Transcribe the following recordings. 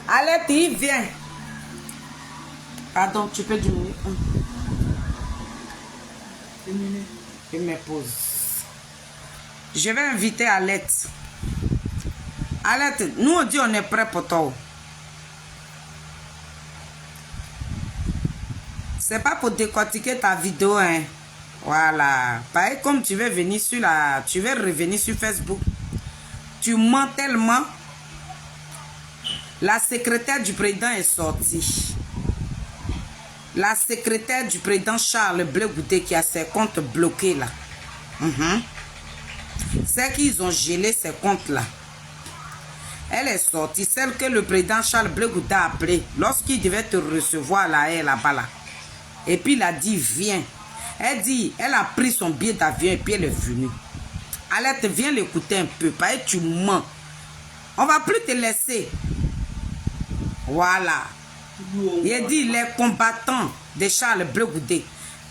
Allez, tu viens. Pardon, tu peux diminuer. Diminuer. Je me pose. Je vais inviter Alette. Alette, nous on dit on est prêt pour toi. C'est pas pour décortiquer ta vidéo, hein. Voilà. Pareil, comme tu veux venir sur la... Tu veux revenir sur Facebook. Tu mens tellement. La secrétaire du président est sortie. La secrétaire du président Charles Blé Goudé qui a ses comptes bloqués là. C'est qu'ils ont gelé ces comptes là. Elle est sortie. Celle que le président Charles Blé Goudé a appelée lorsqu'il devait te recevoir là-bas là. Et puis il a dit viens. Elle dit, elle a pris son billet d'avion et puis elle est venue. Alette, viens l'écouter un peu. Parce que tu mens. On va plus te laisser. Voilà. Il a dit les combattants de Charles Blé Goudé.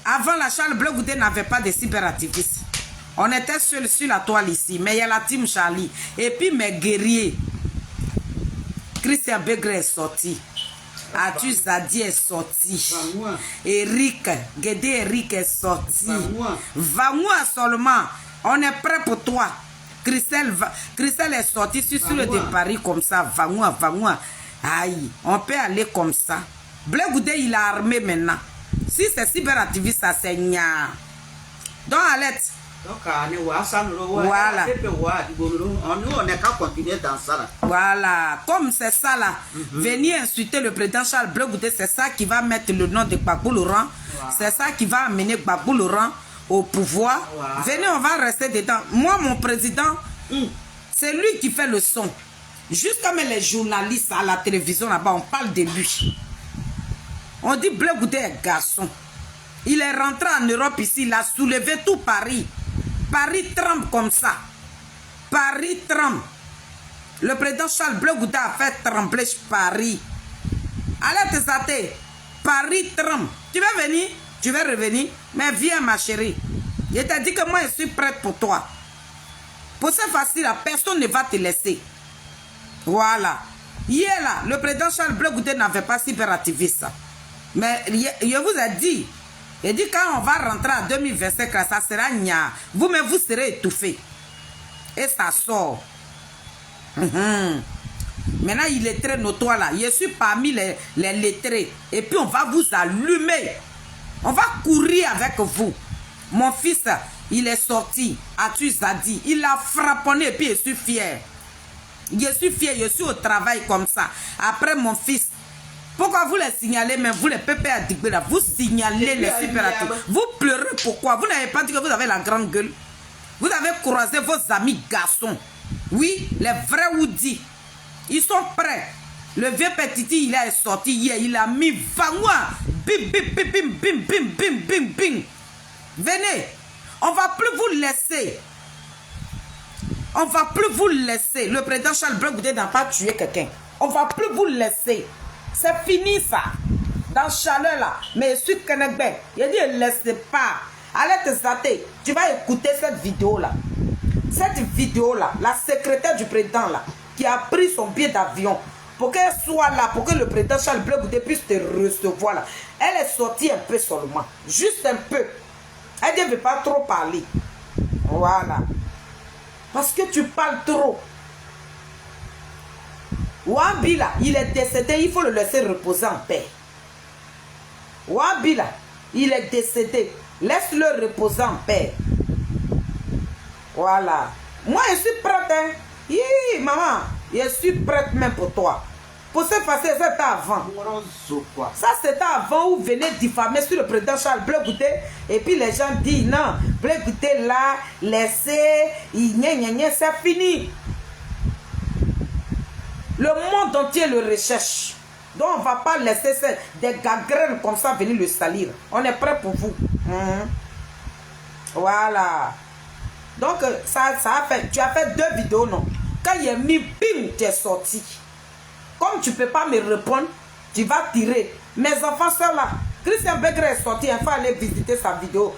Avant, la Charles Blé Goudé n'avait pas de cyberactivistes. On était seuls sur la toile ici. Mais il y a la team Charlie. Et puis mes guerriers. Christian Begre est sorti. Atu Zadi est sorti. Eric, Guédé Eric est sorti. Va-moi seulement. On est prêt pour toi. Christelle est sortie sur le de Paris comme ça. Va-moi. Aïe, on peut aller comme ça. Blé Goudé, il a armé maintenant. Si c'est cyberactiviste, ça c'est nia. Donc, Alette. Voilà. On n'est qu'à continuer dans ça là. Voilà. Comme c'est ça là. Venir insulter le président Charles Blé Goudé, c'est ça qui va mettre le nom de Gbagbo Laurent. C'est ça qui va amener Gbagbo Laurent au pouvoir. Venez, on va rester dedans. Moi, mon président, c'est lui qui fait le son. Juste comme les journalistes à la télévision là-bas, on parle de lui. On dit Blé Goudé est garçon. Il est rentré en Europe ici, il a soulevé tout Paris. Paris tremble comme ça. Paris tremble. Le président Charles Blé Goudé a fait trembler Paris. Allez te sater. Paris tremble. Tu veux venir? Tu veux revenir? Mais viens ma chérie. Je t'ai dit que moi je suis prête pour toi. Pour cette facile, personne ne va te laisser. Voilà. Hier là, le président Charles Blé Goudé n'avait pas cyberactiviste. Mais je vous ai dit. Il dit quand on va rentrer en 2025, ça sera nia. Vous-même, vous serez étouffés. Et ça sort. Maintenant, il est très notoire là. Je suis parmi les lettrés. Et puis, on va vous allumer. On va courir avec vous. Mon fils, il est sorti. Atu Zadi. Il a frapponné et puis je suis fier. Je suis fier. Je suis au travail comme ça. Après, mon fils. Pourquoi vous les signalez, mais vous les pépés à Digbela, vous signalez les superactifs. Vous pleurez pourquoi? Vous n'avez pas dit que vous avez la grande gueule. Vous avez croisé vos amis garçons. Oui, les vrais Woody. Ils sont prêts. Le vieux Petiti, il est sorti hier. Il a mis Vangoua. Bim, bim, bim, bim, bim, bim, bim, bim, bim. Venez. On va plus vous laisser. On va plus vous laisser. Le président Charles Blé Goudé n'a pas tué quelqu'un. On va plus vous laisser. C'est fini ça. Dans chaleur là. Mais je suis Kenegbe. Il dit ne laissez pas. Allez te sater. Tu vas écouter cette vidéo là. Cette vidéo là. La secrétaire du président là. Qui a pris son billet d'avion. Pour qu'elle soit là. Pour que le président Charles Blé Goudé puisse te recevoir là. Elle est sortie un peu seulement. Juste un peu. Elle ne veut pas trop parler. Voilà. Parce que tu parles trop. Wabila, il est décédé, il faut le laisser reposer en paix. Wabila, il est décédé, laisse-le reposer en paix. Voilà. Moi, je suis prête. Hein? Hi, maman, je suis prête même pour toi. Pour se passer, c'était avant. Ça, c'était avant où vous venez diffamer sur le président Charles Blé Goudé. Et puis les gens disent non, Blé Goudé là, laissez, c'est fini. Le monde entier le recherche. Donc on ne va pas laisser des gagrènes comme ça venir le salir. On est prêt pour vous. Voilà. Donc ça a fait. Tu as fait 2 vidéos, non? Quand il y a mis, bim, tu es sorti. Comme tu ne peux pas me répondre, tu vas tirer. Mes enfants sont là. Christian Begre est sorti. Il faut aller visiter sa vidéo.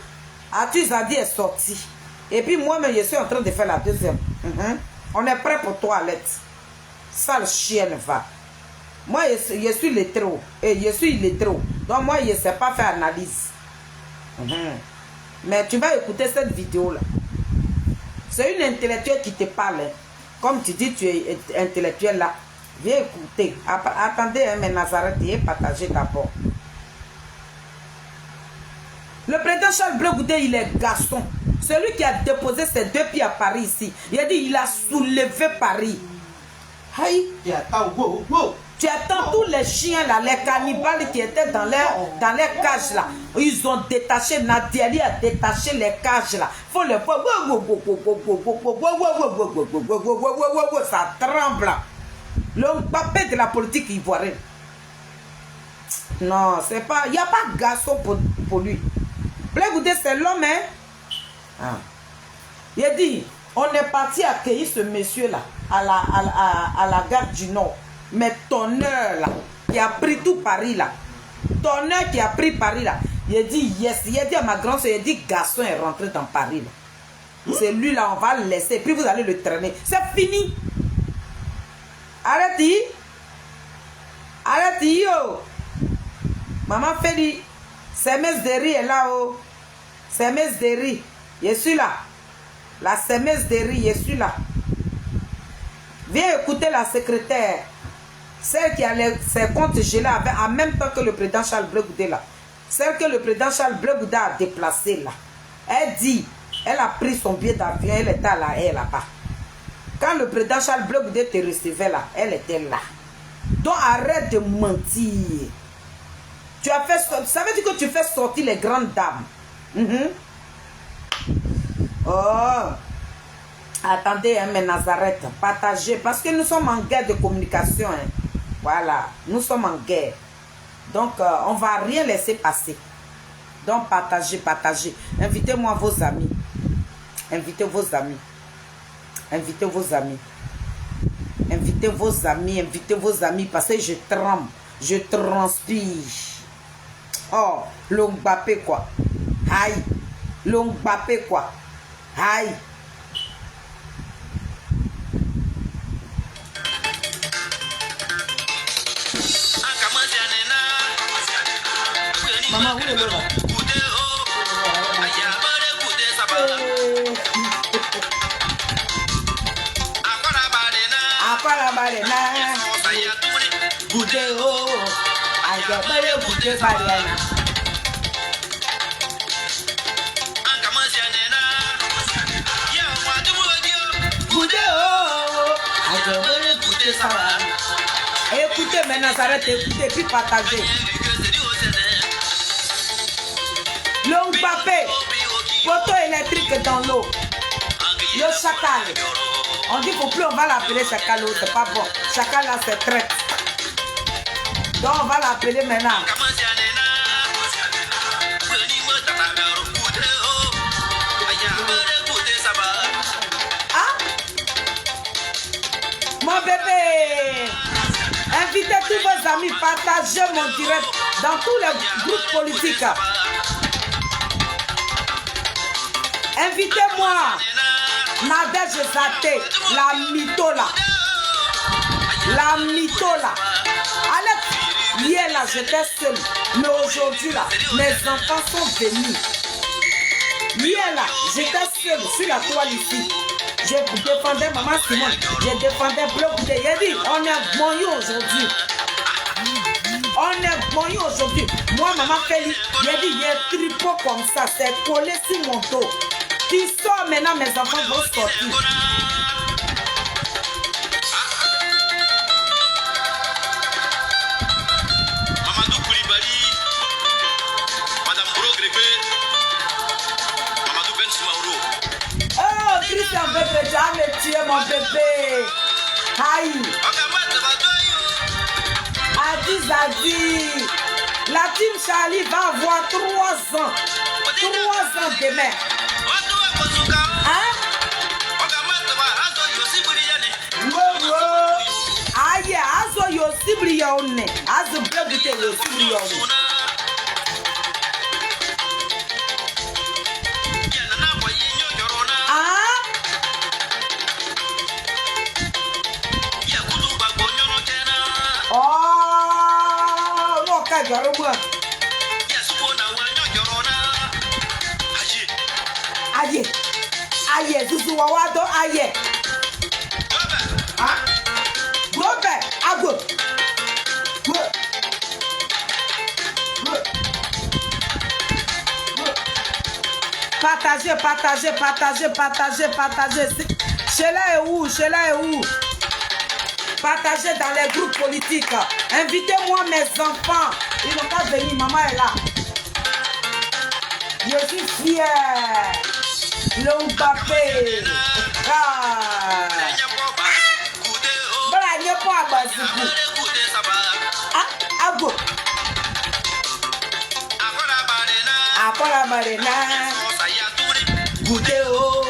Atu Zadi est sorti. Et puis moi-même, je suis en train de faire la deuxième. On est prêt pour toi, Alette. Sale chienne, va. Moi, je suis lettré. Et je suis lettré. Donc, moi, je ne sais pas faire analyse. Mais tu vas écouter cette vidéo-là. C'est une intellectuelle qui te parle. Comme tu dis, tu es intellectuel là. Viens écouter. Attendez, hein, mais Nazareth, il est partagé d'abord. Le président Charles Blé Goudé, il est garçon. Celui qui a déposé ses 2 pieds à Paris ici. Il a dit, il a soulevé Paris. Aïe. Tu attends tous les chiens là, les cannibales qui étaient dans les cages là. Ils ont détaché, Nadiali a détaché les cages là. Faut le voir. Ça tremble. Le Mbappé de la politique ivoirienne. Non, c'est pas. Il n'y a pas de garçon pour lui. Blé Goudé, c'est l'homme, hein? Ah. Il a dit, on est parti accueillir ce monsieur-là à la gare du Nord. Mais ton heure là, qui a pris tout Paris là, ton heure qui a pris Paris là, il a dit yes, il a dit à ma grande soeur, il a dit garçon est rentré dans Paris là. C'est lui là, on va le laisser, puis vous allez le traîner. C'est fini. Arrête-y. Arrête-y, yo. Maman fait dit, semeuse de riz est là, oh. Semeuse de riz, je suis là. La semeuse de riz, je suis là. Viens écouter la secrétaire. Celle qui a ses comptes gelés en même temps que le président Charles Blé Goudé là. Celle que le président Charles Blé Goudé a déplacée là. Elle dit, elle a pris son billet d'avion, elle était là-bas. Quand le président Charles Blé Goudé te recevait là, elle était là. Donc arrête de mentir. Tu as fait, ça veut dire que tu fais sortir les grandes dames. Oh. Attendez, hein, mais Nazareth, partagez, parce que nous sommes en guerre de communication. Hein. Voilà, nous sommes en guerre. Donc, on ne va rien laisser passer. Donc, partagez, partagez. Invitez-moi vos amis. Invitez vos amis. Invitez vos amis. Invitez vos amis, invitez vos amis, parce que je tremble, je transpire. Oh, le Mbappé quoi. Aïe. Le Mbappé quoi. Aïe. Maman, où est le là? Écoutez maintenant, Nazareth, écoutez, puis partagez. Le Mbappé, poteau électrique dans l'eau. Le chacal. On dit qu'au plus on va l'appeler chacal, c'est pas bon. Chacal là c'est traite. Donc on va l'appeler maintenant. Ah? Mon bébé, invitez tous vos amis, partagez mon direct dans tous les groupes politiques. Invitez-moi, Nadège Zaté, la mytho là. La mytho là. Allez, hier là, j'étais seule. Mais aujourd'hui là, mes enfants sont venus. Hier là, j'étais seule sur la toile ici. Je défendais Maman Simone. Je défendais Blé Goudé. Il a dit, on est moyen aujourd'hui. On est moyen aujourd'hui. Moi, Maman Félix, il a dit, il y a un tripot comme ça. C'est collé sur mon dos. Qui sort maintenant, mes enfants vont sortir. Mamadou Koulibaly, Madame Bro-Grépé, Mamadou Ben Soumaoro. Oh, Christian Bébé, tu as me tué mon bébé. Aïe. Adi, la team Charlie va avoir 3 ans. 3 ans demain. Hein? Aïe, azo yosibri yaone. Azo Blé Goudé yosibri yaone. Jorobua. Aye. Aye, Zuzu Wawado, aye. Ah. Gobe, ago. Partagez, partagez, partagez, partagez, partagez. Chez-là est où? Chez-là est où? Partagez dans les groupes politiques. Invitez-moi mes enfants. Ils n'ont pas venu, maman est là. Je suis fière. Le Mbappé. Ah. Voilà, il n'y a pas à base. Ah, ago. Akola marina. Goûter oh.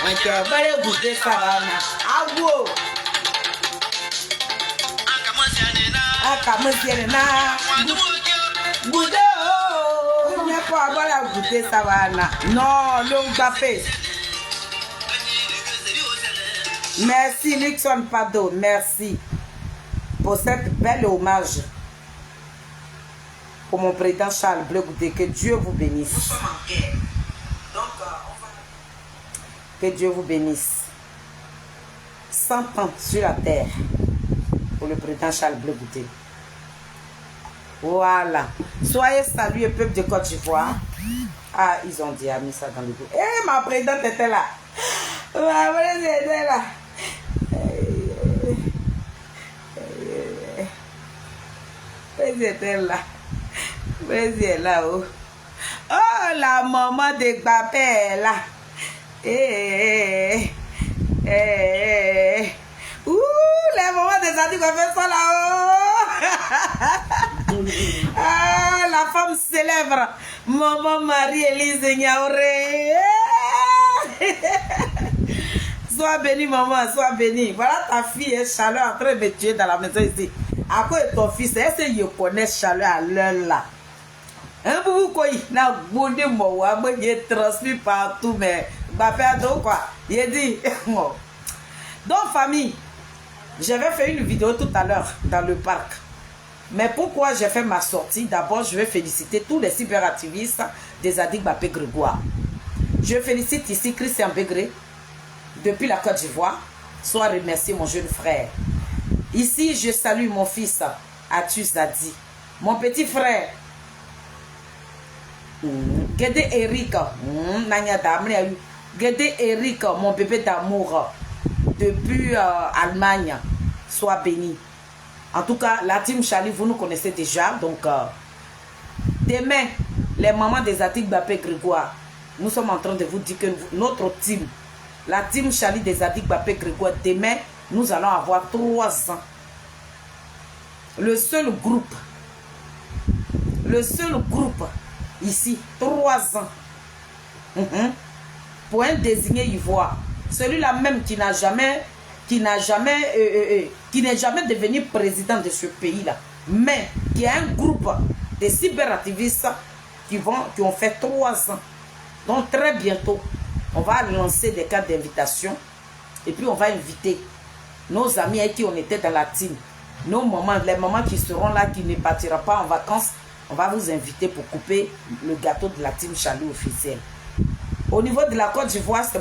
On te va goûter savana. Ago. Akamusiena. Goûter oh. Il n'y a pas à boire goûter savana. Non, le Mbappé. Merci Nixon Pado, merci pour cette belle hommage pour mon président Charles Bleu Goudé. Que Dieu vous bénisse. Nous sommes en guerre. Donc, Que Dieu vous bénisse. 100 ans sur la terre pour le président Charles Bleu Goudé. Voilà. Soyez salués, peuple de Côte d'Ivoire. Ah, ils ont dit, mis ça dans le groupe. Eh, ma présidente était là. Ma présidente était là. Était là. Est là. Oh. Oh, la maman de Mbappé là. Ouh, les mamans des Zadi Mbappé sont là-haut. Ah, la femme célèbre. Maman Marie-Élise Niaouré. Sois bénie, maman, sois bénie. Voilà ta fille, Charlotte, en train de me tuer dans la maison ici. À quoi est ton fils? Est-ce que je connais Charlotte à l'heure là? Un bout quoi? Na boudé moi, moi j'ai transmis partout, mais Mbappé a donc quoi? Il dit. Donc famille, j'avais fait une vidéo tout à l'heure dans le parc. Mais pourquoi j'ai fait ma sortie? D'abord, je vais féliciter tous les cyberactivistes des Zadig Mbappé Grégoire. Je félicite ici Christian Bégré, depuis la Côte d'Ivoire. Sois remercié, mon jeune frère. Ici, je salue mon fils, Atu Zadi. Mon petit frère, Guédé Eric, Guédé Eric, mon bébé d'amour, depuis Allemagne. Sois béni. En tout cas, la team Charlie, vous nous connaissez déjà. Donc, demain, les mamans des Zadig Mbappé Grégoire, nous sommes en train de vous dire que notre team, la team Charlie des Zadig Mbappé Grégoire, demain, nous allons avoir 3 ans. Le seul groupe ici, 3 ans. Pour un désigné ivoire. Celui-là même qui n'est jamais devenu président de ce pays-là. Mais qui a un groupe de cyberactivistes qui ont fait 3 ans. Donc très bientôt, on va lancer des cas d'invitation. Et puis on va inviter nos amis avec qui on était dans la team. Nos mamans, les mamans qui seront là, qui ne partiront pas en vacances, on va vous inviter pour couper le gâteau de la team Charlie officielle. Au niveau de la Côte d'Ivoire, c'est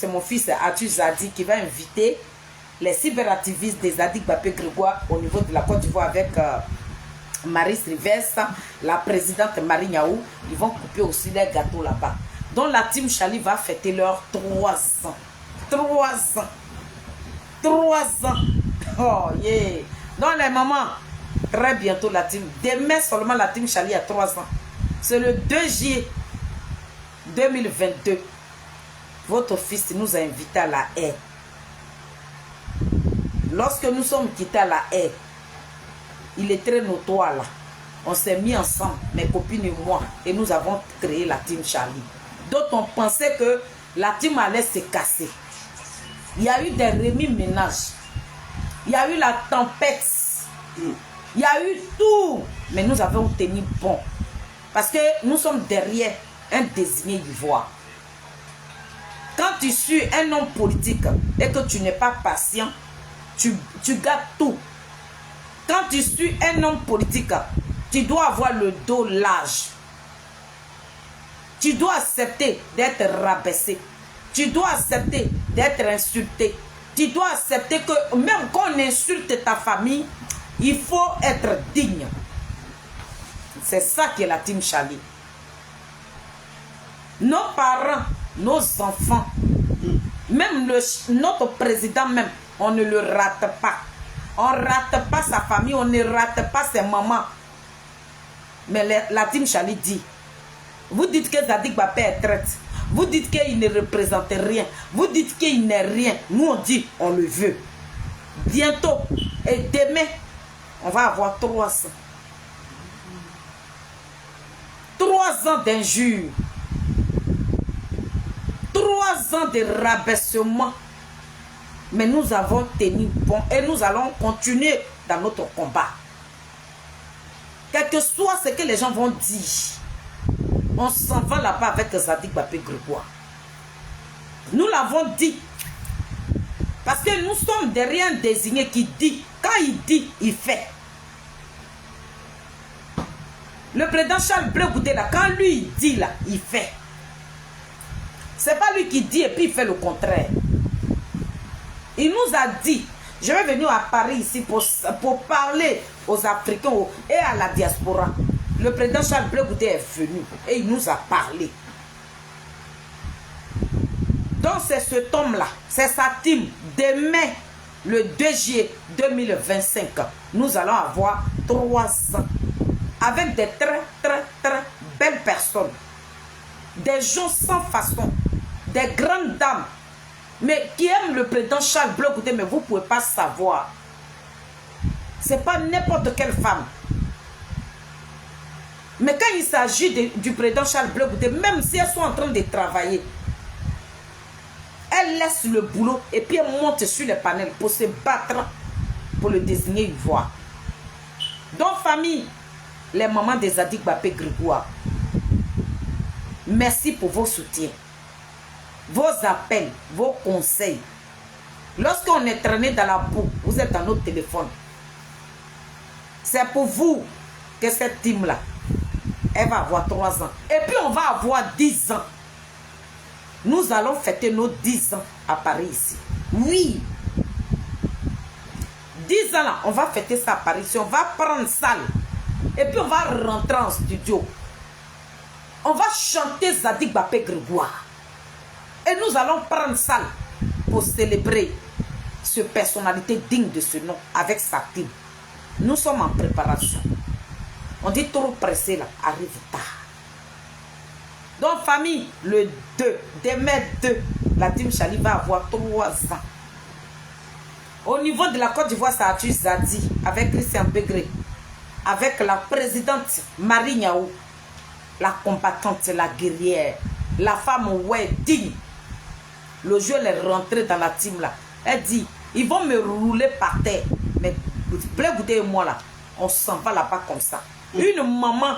mon fils Atu Zadi qui va inviter les cyberactivistes des Zadig Mbappé Grégoire au niveau de la Côte d'Ivoire avec Marie Rivers, la présidente Marie Niaou. Ils vont couper aussi les gâteaux là-bas. Donc la team Charlie va fêter leurs 3 ans. 3 ans. 3 ans. Oh yeah. Donc les mamans, très bientôt la team. Demain seulement la team Charlie a 3 ans. C'est le 2 juillet 2022. Votre fils nous a invités à la haie. Lorsque nous sommes quittés à la haie, il est très notoire là. On s'est mis ensemble, mes copines et moi, et nous avons créé la team Charlie. D'autres on pensait que la team allait se casser. Il y a eu des remue-ménages. Il y a eu la tempête. Il y a eu tout. Mais nous avons tenu bon. Parce que nous sommes derrière un désigné ivoire. Quand tu suis un homme politique et que tu n'es pas patient, tu gâtes tout. Quand tu suis un homme politique Tu dois avoir le dos large. Tu dois accepter d'être rabaissé. Tu dois accepter d'être insulté. Tu dois accepter que même quand on insulte ta famille, il faut être digne. C'est ça qui est la team Charlie. Nos parents, nos enfants, même notre président même, on ne le rate pas. On ne rate pas sa famille, on ne rate pas ses mamans. Mais la team Charlie dit, vous dites que Zadig Bapé est traite. Vous dites qu'il ne représente rien. Vous dites qu'il n'est rien. Nous, on dit, on le veut. Bientôt, et demain, on va avoir 3 ans. 3 ans d'injures. 3 ans de rabaissement. Mais nous avons tenu bon et nous allons continuer dans notre combat. Quel que soit ce que les gens vont dire, on s'en va là-bas avec Zadig Bapé Grégoire. Nous l'avons dit. Parce que nous sommes derrière un désigné qui dit. Quand il dit, il fait. Le président Charles Blé Goudé, là, quand lui il dit, là, il fait. C'est pas lui qui dit et puis il fait le contraire. Il nous a dit, je vais venir à Paris ici pour parler aux Africains et à la diaspora. Le président Charles Blé Goudé est venu et il nous a parlé. Donc c'est cet homme-là, c'est sa team. Demain, le 2 juillet 2025, nous allons avoir 3 ans. Avec des très belles personnes. Des gens sans façon. Des grandes dames. Mais qui aiment le président Charles Blé Goudé, mais vous ne pouvez pas savoir. Ce n'est pas n'importe quelle femme. Mais quand il s'agit du président Charles Blé Goudé, même si elles sont en train de travailler, elles laissent le boulot et puis elles montent sur les panels pour se battre pour le désigner ivoire. Donc famille, les mamans de Zadig Bapé Grégoire, merci pour vos soutiens, vos appels, vos conseils. Lorsqu'on est traîné dans la boue, vous êtes dans notre téléphone. C'est pour vous que cette team-là, elle va avoir 3 ans. Et puis on va avoir 10 ans. Nous allons fêter nos 10 ans à Paris ici. Oui. 10 ans là, on va fêter ça à Paris ici. On va prendre salle. Et puis on va rentrer en studio. On va chanter Zadig Bapé Grégoire. Et nous allons prendre salle pour célébrer cette personnalité digne de ce nom avec sa team. Nous sommes en préparation. On dit trop pressé là, arrive tard. Donc famille, le 2, demain 2, la team Charlie va avoir 3 ans. Au niveau de la Côte d'Ivoire, ça a tué Zadi avec Christian Bégré, avec la présidente Marie Niaou, la combattante, la guerrière, la femme ouais, digne. Le jour elle est rentrée dans la team là, elle dit, ils vont me rouler par terre. Mais Blé Goudé et moi là, on s'en va là-bas comme ça. Une maman,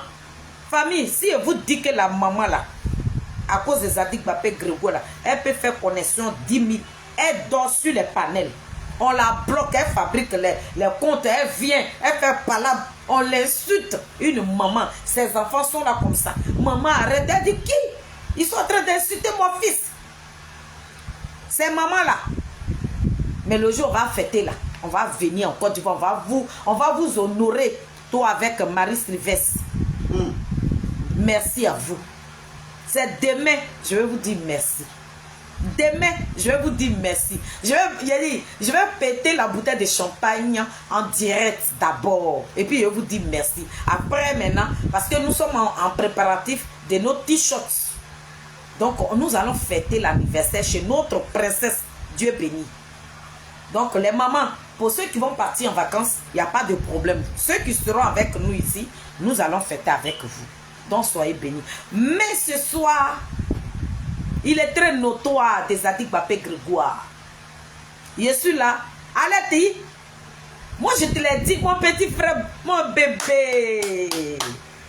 famille, si elle vous dit que la maman là, à cause de Zadig Bapé Grégoire là, elle peut faire connexion 10 000, elle dort sur les panels. On la bloque, elle fabrique les comptes, elle vient, elle fait palabre, on l'insulte. Une maman, ses enfants sont là comme ça. Maman arrête, elle dit qui? Ils sont en train d'insulter mon fils. C'est maman là. Mais le jour on va fêter là, on va venir en Côte d'Ivoire, on va vous honorer, toi avec Marie Sylvestre. Merci à vous. C'est demain, je vais vous dire merci. Demain, je vais vous dire merci. Je vais péter la bouteille de champagne en direct d'abord. Et puis, je vais vous dire merci. Après, maintenant, parce que nous sommes en préparatif de nos t-shirts. Donc, nous allons fêter l'anniversaire chez notre princesse, Dieu béni. Donc, les mamans, pour ceux qui vont partir en vacances, il n'y a pas de problème. Ceux qui seront avec nous ici, nous allons fêter avec vous. Donc, soyez bénis. Mais ce soir, il est très notoire de Zadig Bapé Grégoire. Je suis là. Allez, moi je te l'ai dit, mon petit frère, mon bébé.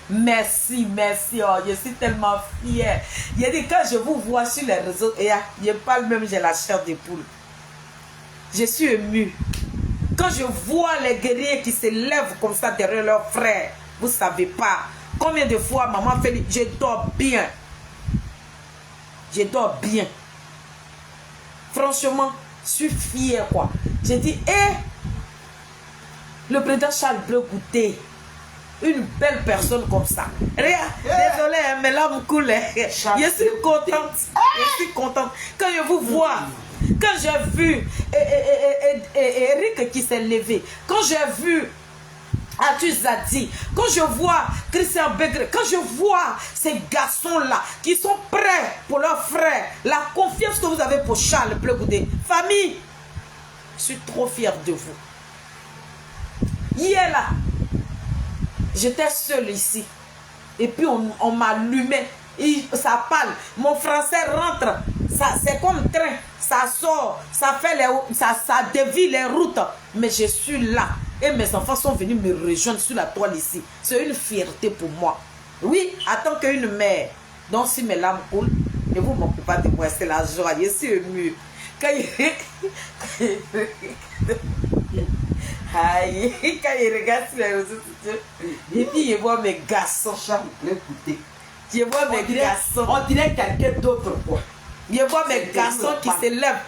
Merci, merci. Oh, je suis tellement fière. Il dit quand je vous vois sur les réseaux, et je parle même, j'ai la chair de poule. Je suis émue. Quand je vois les guerriers qui se lèvent comme ça derrière leurs frères, Vous ne savez pas combien de fois maman fait, je dors bien. Je dors bien. Franchement, je suis fière quoi. J'ai dit, le président Charles Bleu Goûté, une belle personne comme ça. Regarde, désolé, mais là me coule. Je suis contente. Je suis contente. Quand je vous vois, quand j'ai vu Eric qui s'est levé, quand j'ai vu Atu Zadi, quand je vois Christian Begre, quand je vois ces garçons-là qui sont prêts pour leurs frères, la confiance que vous avez pour Charles Bleu Goudé, famille, je suis trop fière de vous. Hier là, j'étais seule ici. Et puis on m'allumait. Ça parle. Mon français rentre. C'est comme train. Ça sort. Ça dévie les routes. Mais je suis là. Et mes enfants sont venus me rejoindre sur la toile ici. C'est une fierté pour moi. Oui, en tant qu'une mère. Donc si mes larmes coulent, ne vous moquez pas de moi. C'est la joie. Je suis émue. Quand aïe, quand il regarde sur les réseaux sociaux, et puis je vois mes garçons. Je vois mes garçons. On dirait quelqu'un d'autre quoi. Je vois mes garçons qui se lèvent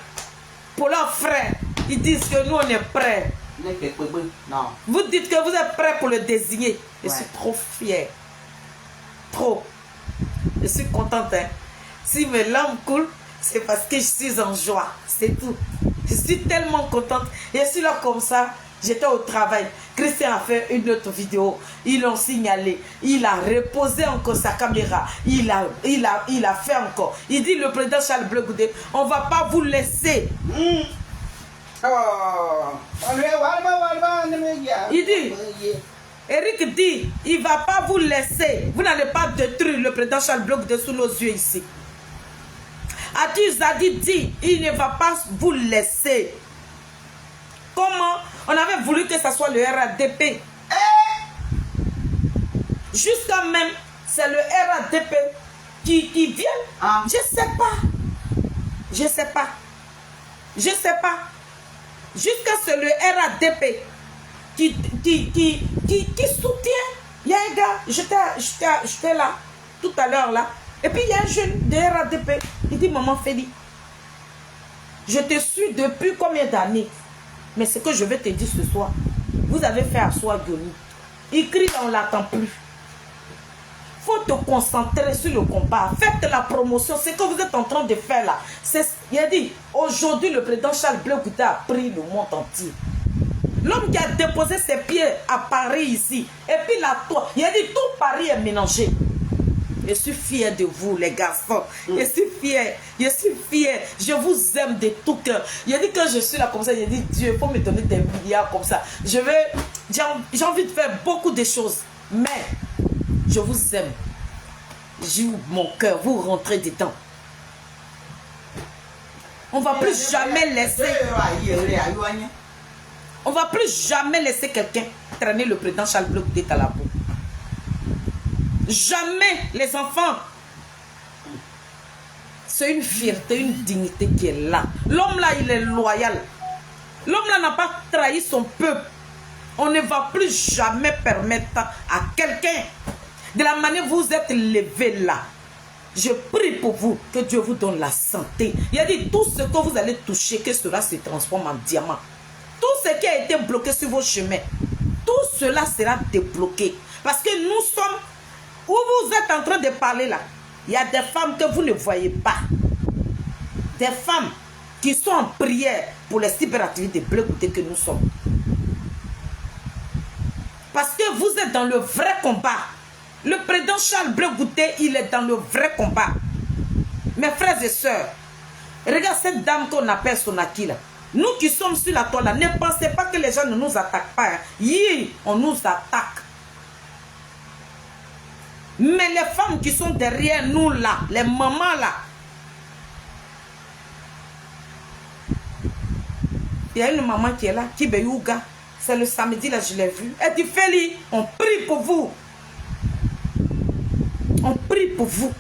pour leurs frères. Ils disent que nous on est prêts. Non. Vous dites que vous êtes prêts pour le désigner. Je suis trop fière. Trop. Je suis contente. Hein. Si mes larmes coulent, c'est parce que je suis en joie. C'est tout. Je suis tellement contente. Je suis là comme ça. J'étais au travail. Christian a fait une autre vidéo. Ils l'ont signalé. Il a reposé encore sa caméra. Il a fait encore. Il dit, le président Charles Bleu Goudé, on ne va pas vous laisser. Il dit, Eric dit, il ne va pas vous laisser. Vous n'allez pas détruire le président Charles Bleu Goudé sous nos yeux ici. Atu Zadi dit, il ne va pas vous laisser. Comment on avait voulu que ce soit le RADP. Jusqu'à même, c'est le RADP qui vient. Ah. Je sais pas. Je sais pas. Je sais pas. Jusqu'à ce le RADP qui soutient. Il y a un gars, j'étais là tout à l'heure là. Et puis il y a un jeune de RADP. Il dit, maman Feli, je te suis depuis combien d'années? Mais ce que je vais te dire ce soir, vous avez fait asseoir Goni. Il crie là, on ne l'attend plus. Il faut te concentrer sur le combat. Faites la promotion. Ce que vous êtes en train de faire là. Il a dit, aujourd'hui le président Charles Bleu Goudé a pris le monde entier. L'homme qui a déposé ses pieds à Paris ici. Et puis la toile. Il a dit, tout Paris est mélangé. Je suis fière de vous, les garçons. Je suis fière. Je suis fière. Je vous aime de tout cœur. Il a dit que je suis là comme ça. Il a dit, Dieu, il faut me donner des milliards comme ça. J'ai envie de faire beaucoup de choses. Mais, je vous aime. J'ouvre mon cœur. Vous rentrez dedans. On ne va plus jamais laisser. On ne va plus jamais laisser quelqu'un traîner le président Charles Bleu Goudé à la peau. Jamais les enfants. C'est une fierté, une dignité qui est là. L'homme là, il est loyal. L'homme là n'a pas trahi son peuple. On ne va plus jamais permettre à quelqu'un, de la manière dont vous êtes levé là. Je prie pour vous, que Dieu vous donne la santé. Il a dit, tout ce que vous allez toucher, que cela se transforme en diamant. Tout ce qui a été bloqué sur vos chemins, tout cela sera débloqué. Parce que nous sommes, où vous êtes en train de parler là, il y a des femmes que vous ne voyez pas. Des femmes qui sont en prière pour les cyberactivités Bleu Goudé que nous sommes. Parce que vous êtes dans le vrai combat. Le président Charles Bleu Goudé, il est dans le vrai combat. Mes frères et sœurs, regarde cette dame qu'on appelle Sonaki là. Nous qui sommes sur la toile là, ne pensez pas que les gens ne nous attaquent pas. Hein. Oui, on nous attaque. Mais les femmes qui sont derrière nous là, les mamans là, il y a une maman qui est là, qui est Youga. C'est le samedi là, je l'ai vue. Elle dit, Feli, on prie pour vous. On prie pour vous.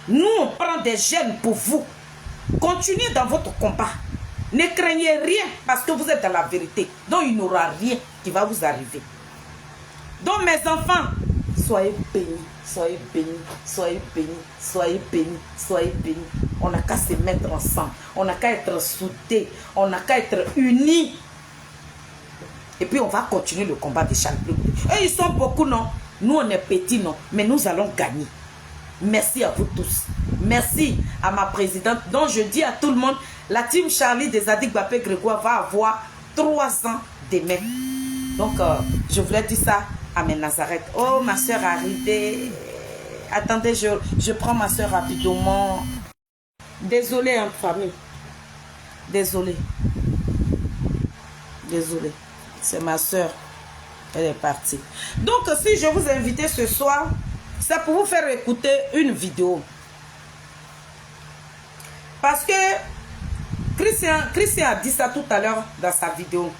Nous, on prend des gènes pour vous. Continuez dans votre combat. Ne craignez rien parce que vous êtes dans la vérité. Donc, il n'y aura rien qui va vous arriver. Donc mes enfants, soyez bénis, soyez bénis, soyez bénis, soyez bénis, soyez bénis. On n'a qu'à se mettre ensemble, on n'a qu'à être soudés, on n'a qu'à être unis. Et puis on va continuer le combat de Charles Blé Goudé. Et ils sont beaucoup, non? Nous on est petits, non? Mais nous allons gagner. Merci à vous tous. Merci à ma présidente. Donc je dis à tout le monde, la team Charlie des Adik Bapé Grégoire va avoir 3 ans demain. Donc je voulais dire ça à mes Nazareth. Oh, ma soeur arrivée. Attendez, je prends ma soeur rapidement. Désolée, hein, famille. Désolée. Désolée. C'est ma soeur. Elle est partie. Donc, si je vous invite ce soir, c'est pour vous faire écouter une vidéo. Parce que Christian a dit ça tout à l'heure dans sa vidéo.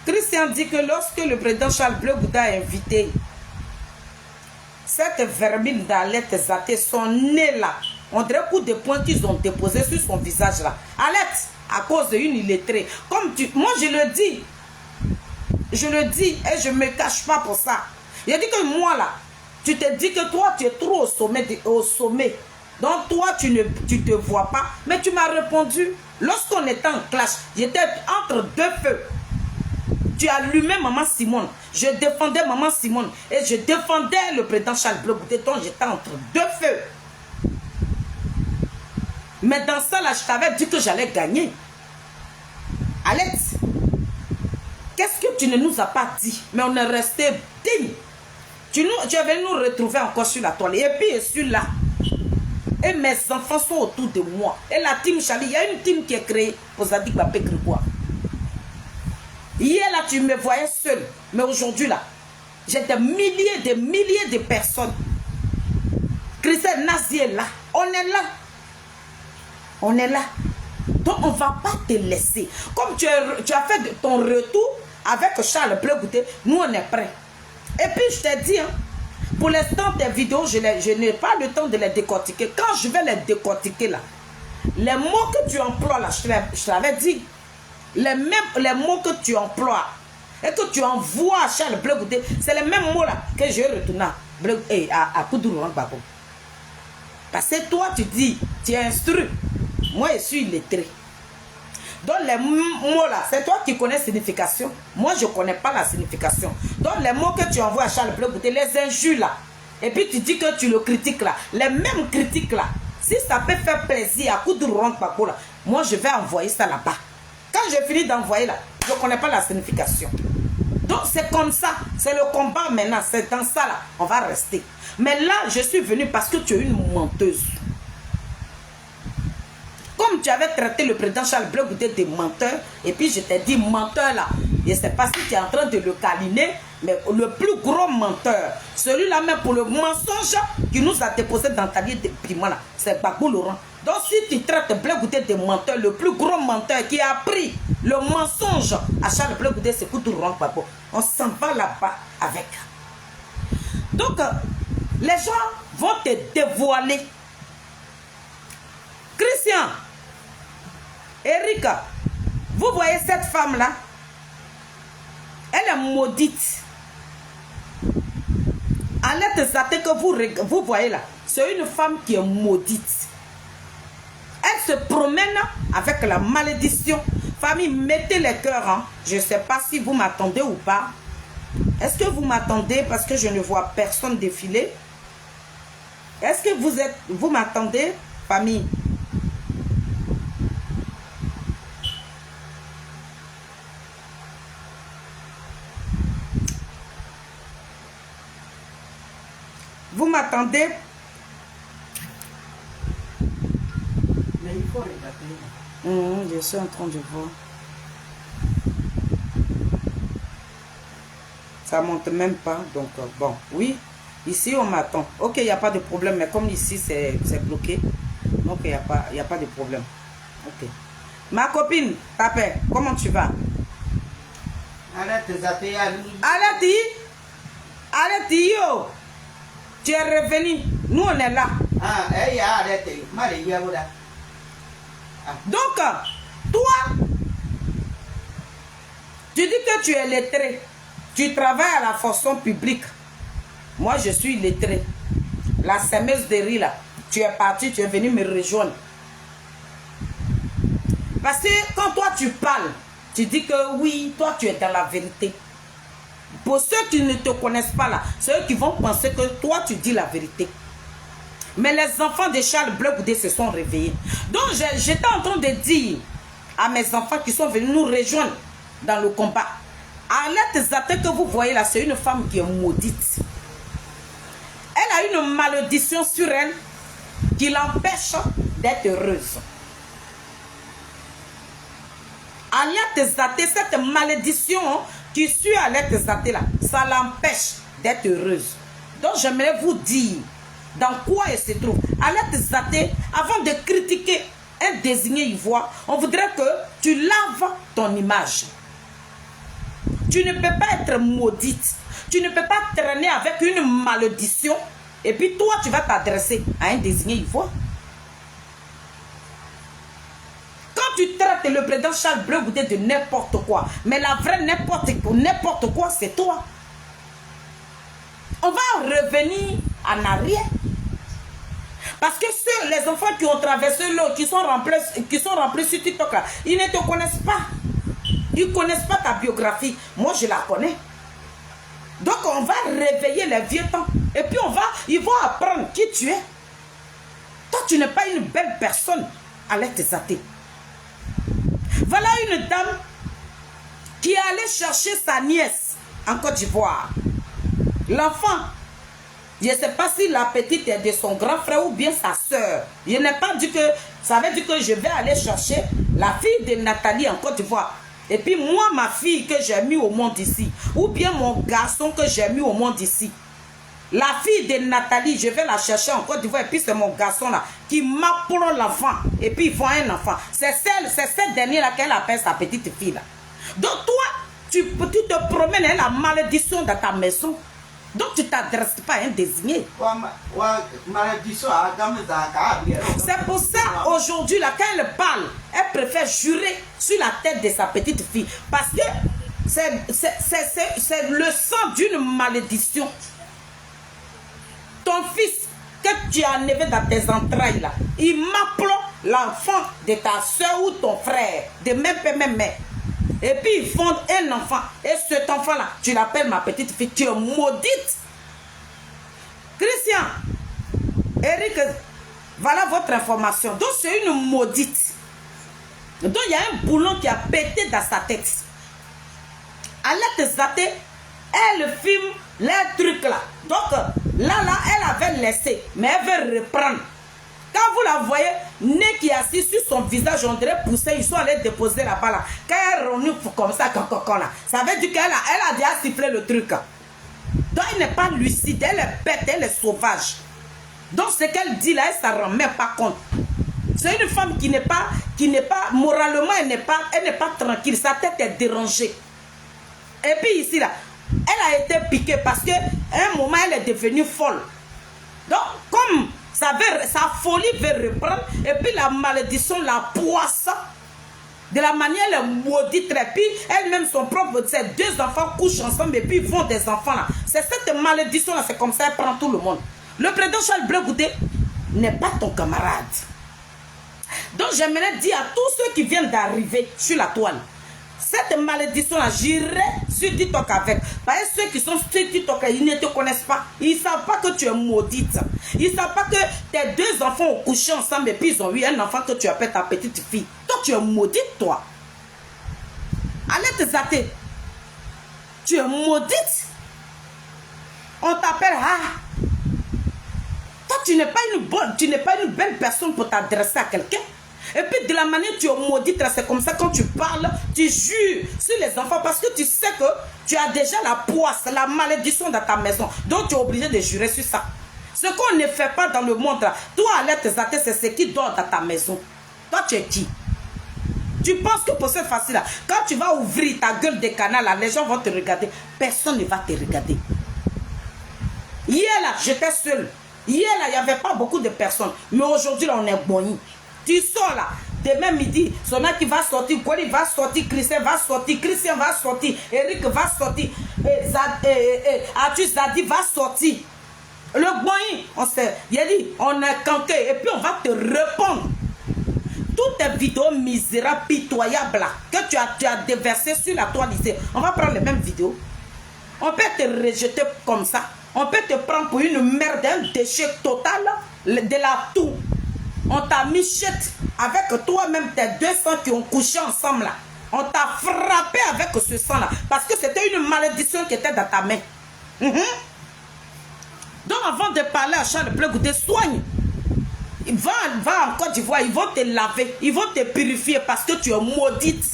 Christian dit que lorsque le président Charles Blé Goudé a invité cette vermine d'Alette Zaté, son nez là, on dirait coup de poing qu'ils ont déposé sur son visage là. Alette, à cause d'une illettrée. Comme moi je le dis et je ne me cache pas pour ça. Il a dit que moi là, tu te dis que toi tu es trop au sommet. Donc toi tu te vois pas. Mais tu m'as répondu, lorsqu'on était en clash, j'étais entre deux feux. Tu allumais Maman Simone. Je défendais Maman Simone. Et je défendais le président Charles Blé Goudé. Donc j'étais entre deux feux. Mais dans ça là, je t'avais dit que j'allais gagner. Alex, qu'est-ce que tu ne nous as pas dit? Mais on est resté digne. Tu es venu nous retrouver encore sur la toile. Et puis je suis là. Et mes enfants sont autour de moi. Et la team Charlie, il y a une team qui est créée pour Zadik Bapé Grégoire. Hier là, tu me voyais seul. Mais aujourd'hui là, j'ai des milliers de personnes. Christelle Nazi est là. On est là. On est là. Donc on ne va pas te laisser. Comme tu as fait ton retour avec Charles Blé Goudé, nous on est prêts. Et puis je t'ai dit, hein, pour l'instant tes vidéos, je n'ai pas le temps de les décortiquer. Quand je vais les décortiquer là, les mots que tu emploies là, je t'avais dit, les mots que tu emploies et que tu envoies à Charles Blé Goudé, c'est les mêmes mots là que je retourne à Koudourou Babo. Parce que toi tu dis, tu es instruit. Moi je suis illettré. Donc les mots là, c'est toi qui connais la signification. Moi je ne connais pas la signification. Donc les mots que tu envoies à Charles Blé Goudé, les injures là, et puis tu dis que tu le critiques là, les mêmes critiques là, si ça peut faire plaisir à Koudourou Babo là, moi je vais envoyer ça là-bas. Quand je finis d'envoyer là, je ne connais pas la signification. Donc c'est comme ça, c'est le combat maintenant, c'est dans ça là, on va rester. Mais là, je suis venue parce que tu es une menteuse. Comme tu avais traité le président Charles Blé Goudé de menteur, et puis je t'ai dit menteur là, je ne sais pas si tu es en train de le câliner, mais le plus gros menteur, celui-là même pour le mensonge qui nous a déposé dans ta vie de piment là, c'est Gbagbo Laurent. Donc si tu traites Blé Goudé de menteur, le plus gros menteur qui a pris le mensonge à Charles Blé Goudé, c'est Koudourou Gbagbo. On s'en va là-bas avec. Donc les gens vont te dévoiler. Christian, Erika, vous voyez cette femme-là? Elle est maudite. Alette Zaté que vous voyez là, c'est une femme qui est maudite. Elle se promène avec la malédiction. Famille, mettez les cœurs. Hein. Je ne sais pas si vous m'attendez ou pas. Est-ce que vous m'attendez parce que je ne vois personne défiler? Est-ce que vous m'attendez, famille? Vous m'attendez? Mais il faut regarder. Je suis en train de voir. Ça monte même pas. Donc, bon, oui. Ici, on m'attend. Ok, il n'y a pas de problème. Mais comme ici, c'est bloqué. Donc, il n'y a pas de problème. Ok. Ma copine, Tapé, comment tu vas? Arrête Zaté. Arrête, yo. Tu es revenu. Nous, on est là. Ah, arrête. Donc, toi, tu dis que tu es lettré. Tu travailles à la fonction publique. Moi, je suis lettrée. La semeuse de riz, là. Tu es parti, tu es venu me rejoindre. Parce que quand toi, tu parles, tu dis que oui, toi, tu es dans la vérité. Pour ceux qui ne te connaissent pas, là, ceux qui vont penser que toi, tu dis la vérité. Mais les enfants de Charles Bleu Goudé se sont réveillés. Donc, j'étais en train de dire à mes enfants qui sont venus nous rejoindre dans le combat. Arlette Zaté que vous voyez là, c'est une femme qui est maudite. Elle a une malédiction sur elle qui l'empêche d'être heureuse. Arlette Zaté, cette malédiction qui suit Arlette Zaté là, ça l'empêche d'être heureuse. Donc j'aimerais vous dire dans quoi elle se trouve. Arlette Zaté, avant de critiquer un désigné ivoire, on voudrait que tu laves ton image. Tu ne peux pas être maudite. Tu ne peux pas traîner avec une malédiction et puis toi tu vas t'adresser à un désigné ivoire. Quand tu traites le président Charles Bleu Goudé de n'importe quoi, mais la vraie n'importe quoi, c'est toi. On va revenir en arrière. Parce que les enfants qui ont traversé l'eau, qui sont remplis sur TikTok, là, ils ne te connaissent pas. Ils ne connaissent pas ta biographie. Moi, je la connais. Donc, on va réveiller les vieux temps. Et puis, ils vont apprendre qui tu es. Toi, tu n'es pas une belle personne. Arlette Zaté. Voilà une dame qui est allée chercher sa nièce en Côte d'Ivoire. L'enfant, je ne sais pas si la petite est de son grand frère ou bien sa soeur. Je n'ai pas dit que, ça veut dire que je vais aller chercher la fille de Nathalie en Côte d'Ivoire. Et puis moi, ma fille que j'ai mis au monde ici, ou bien mon garçon que j'ai mis au monde ici. La fille de Nathalie, je vais la chercher en Côte d'Ivoire. Et puis c'est mon garçon là qui m'apprend l'enfant. Et puis il voit un enfant. C'est cette dernière là qu'elle appelle sa petite fille là. Donc toi, tu te promènes avec la malédiction dans ta maison. Donc tu ne t'adresses pas à un désigné. C'est pour ça aujourd'hui là, quand elle parle, elle préfère jurer sur la tête de sa petite fille. Parce que c'est le sang d'une malédiction. Ton fils que tu as enlevé dans tes entrailles là, il m'appelle l'enfant de ta soeur ou ton frère, de même père, même mère. Et puis ils font un enfant. Et cet enfant-là, tu l'appelles ma petite fille. Tu es maudite. Christian, Eric, voilà votre information. Donc c'est une maudite. Donc il y a un boulon qui a pété dans sa tête. Arlette Zaté, elle filme les trucs là. Donc là, elle avait laissé. Mais elle veut reprendre. Quand vous la voyez, nez qui est assis sur son visage, on dirait pousser, ils sont allés déposer là-bas là. Quand elle renifle comme ça, là, ça veut dire qu'elle a déjà sifflé le truc. Donc elle n'est pas lucide, elle est bête, elle est sauvage. Donc ce qu'elle dit là, elle ne s'en rend même pas compte. C'est une femme qui n'est pas, moralement, elle n'est pas tranquille, sa tête est dérangée. Et puis ici là, elle a été piquée parce qu'à un moment, elle est devenue folle. Donc comme sa folie veut reprendre, et puis la malédiction la poisse. De la manière elle est maudite, et puis elle-même son propre, ses deux enfants couchent ensemble et puis ils font des enfants là. C'est cette malédiction là, c'est comme ça, elle prend tout le monde. Le président Charles Bleu Goudé n'est pas ton camarade. Donc j'aimerais dire à tous ceux qui viennent d'arriver sur la toile, cette malédiction-là, j'irai sur TikTok avec. Parce que ceux qui sont sur TikTok, ils ne te connaissent pas. Ils ne savent pas que tu es maudite. Ils ne savent pas que tes deux enfants ont couché ensemble et puis ils ont eu un enfant que tu appelles ta petite fille. Toi, tu es maudite, toi. Arlette Zaté, tu es maudite. On t'appelle Toi, tu n'es pas une belle personne pour t'adresser à quelqu'un. Et puis de la manière tu es maudite, c'est comme ça quand tu parles, tu jures sur les enfants parce que tu sais que tu as déjà la poisse, la malédiction dans ta maison. Donc tu es obligé de jurer sur ça. Ce qu'on ne fait pas dans le monde, toi Arlette Zaté, c'est ce qui dort dans ta maison. Toi tu es qui? Tu penses que pour cette facile-là, quand tu vas ouvrir ta gueule de canal, là, les gens vont te regarder. Personne ne va te regarder. Hier là, j'étais seule. Hier là, il n'y avait pas beaucoup de personnes. Mais aujourd'hui là, on est boni. Tu sors là, demain midi, Sona qui va sortir, Goli va sortir, Christian va sortir, Eric va sortir, Atu Zadi va sortir. Le boy, on sait, il a dit, on est canqué, et puis on va te répondre. Toutes tes vidéos misérables, pitoyables là, que tu as déversées sur la toile ici, on va prendre les mêmes vidéos. On peut te rejeter comme ça. On peut te prendre pour une merde, un déchet total de la toux. On t'a mis chète avec toi-même, tes 200 qui ont couché ensemble là. On t'a frappé avec ce sang là. Parce que c'était une malédiction qui était dans ta main. Donc avant de parler à Charles Bleu, goûter, soigne. Va en Côte d'Ivoire, ils vont te laver, ils vont te purifier parce que tu es maudite.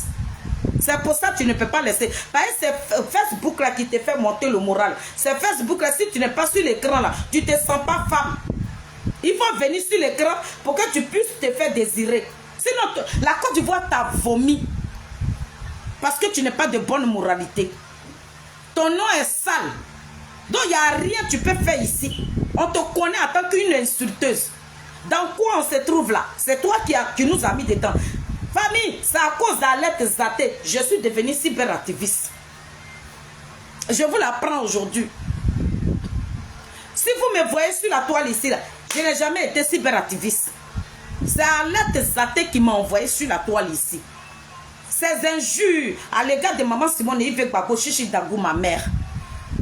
C'est pour ça que tu ne peux pas laisser. Parce que c'est Facebook là qui te fait monter le moral. C'est Facebook là, si tu n'es pas sur l'écran là, tu ne te sens pas femme. Ils vont venir sur l'écran pour que tu puisses te faire désirer. Sinon, la Côte d'Ivoire t'a vomi. Parce que tu n'es pas de bonne moralité. Ton nom est sale. Donc il n'y a rien que tu peux faire ici. On te connaît en tant qu'une insulteuse. Dans quoi on se trouve là? C'est toi qui nous as mis dedans. Famille, c'est à cause d'Alette Zaté. Je suis devenue cyberactiviste. Je vous l'apprends aujourd'hui. Si vous me voyez sur la toile ici, là, je n'ai jamais été cyberactiviste. C'est Alette Zaté qui m'a envoyé sur la toile ici. Ces injures à l'égard de maman Simone et Yves Gbagbo, Chichi Dagou, ma mère.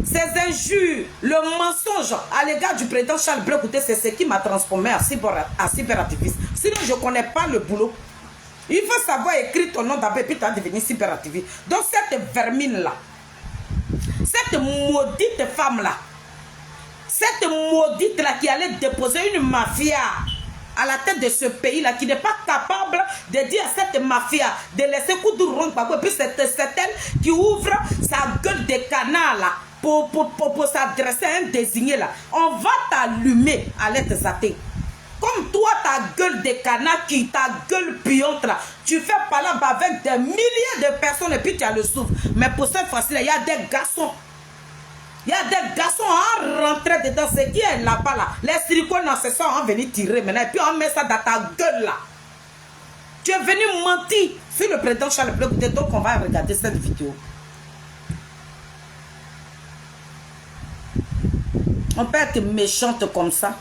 Ces injures, le mensonge à l'égard du président Charles Bleu, c'est ce qui m'a transformé en cyberactiviste. Sinon, je ne connais pas le boulot. Il faut savoir écrire ton nom d'abord et puis tu vas devenir cyberactiviste. Donc cette vermine-là, cette maudite femme-là, cette maudite-là qui allait déposer une mafia à la tête de ce pays-là, qui n'est pas capable de dire à cette mafia de laisser Koudourou Gbagbo, et puis c'est elle qui ouvre sa gueule de canard là, pour s'adresser à un désigné là. On va t'allumer à l'aide Zaté. Comme toi, ta gueule de canard, ta gueule puante là, tu fais par là avec des milliers de personnes et puis tu as le souffle. Mais pour cette fois-ci, il y a des garçons. Il y a des garçons à rentrer dedans. Ce qui est là-bas là. Les silicones, c'est ça, on va venir tirer maintenant. Et puis on met ça dans ta gueule là. Tu es venu mentir sur le président Charles Bleu. Donc on va regarder cette vidéo. On peut être méchante comme ça.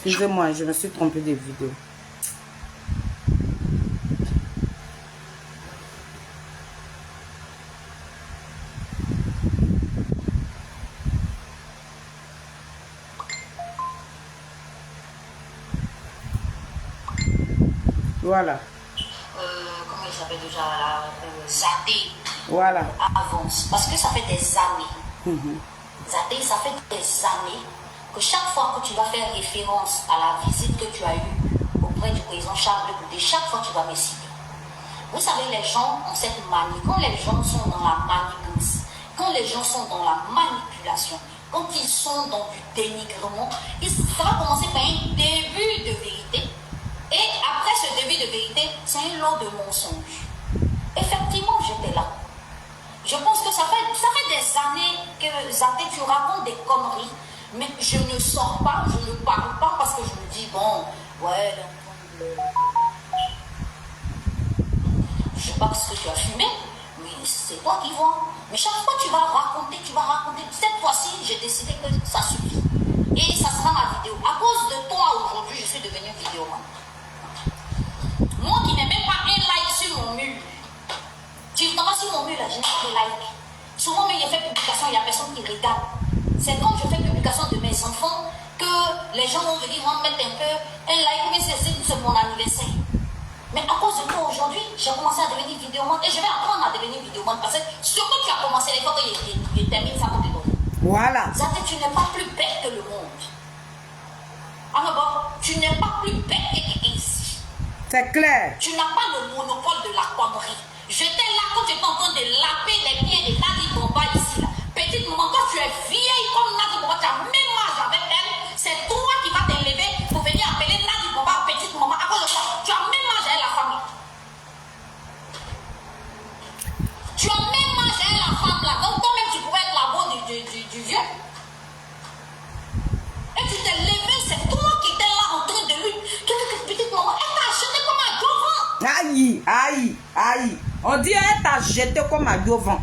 Excusez-moi, je me suis trompé de vidéo. Voilà. Comment il s'appelle déjà là, Zaté. Voilà. Avance. Parce que ça fait des années. Zaté, ça fait des années que chaque fois que tu vas faire référence à la visite que tu as eue auprès du président Charles Bleu Goudé, chaque fois tu vas me citer. Vous savez, les gens ont cette manie. Quand les gens sont dans la manipulation, quand les gens sont dans la manipulation, quand ils sont dans du dénigrement, ça va commencer par un début de vérité. Et après ce début de vérité, c'est un lot de mensonges. Effectivement, j'étais là. Je pense que ça fait des années que Zaté, tu racontes des conneries. Mais je ne sors pas, je ne parle pas parce que je me dis, bon, ouais, je sais pas ce que tu as fumé, mais c'est toi qui vois. Mais chaque fois tu vas raconter. Cette fois-ci, j'ai décidé que ça suffit. Et ça sera ma vidéo. À cause de toi, aujourd'hui, je suis devenue vidéoman. Moi qui n'ai même pas un like sur mon mur. Tu vois sur mon mur, là, je n'ai pas de like. Souvent, mais il y a fait publication, il n'y a personne qui regarde. C'est quand je fais publication de mes enfants que les gens vont venir mettre un peu un like, mais c'est mon anniversaire. Mais à cause de toi aujourd'hui, j'ai commencé à devenir vidéoman et je vais apprendre à devenir vidéoman parce que surtout tu as commencé les fois que je termine ça pour te donner. Voilà. Zaté, tu n'es pas plus bête que le monde. Alors bon, tu n'es pas plus bête que ici. C'est clair. Tu n'as pas le monopole de la connerie. J'étais là quand tu étais en train de laver les pieds de Nadi Bomba ici. Là. Petite maman, quand tu es vieille comme Nadi Bomba, tu as même âge avec elle. C'est toi qui vas t'élever pour venir appeler Nadi Bomba petite maman. À cause de quoi? Tu as même âge avec la femme. Tu as même âge avec la femme là. Donc toi-même, tu pourrais être la bonne du vieux. Et tu t'es levé, c'est toi qui étais là en train de lui. Petite maman, elle t'a acheté comme un devant. Aïe, aïe, aïe. On dit elle t'a jeté comme un devant.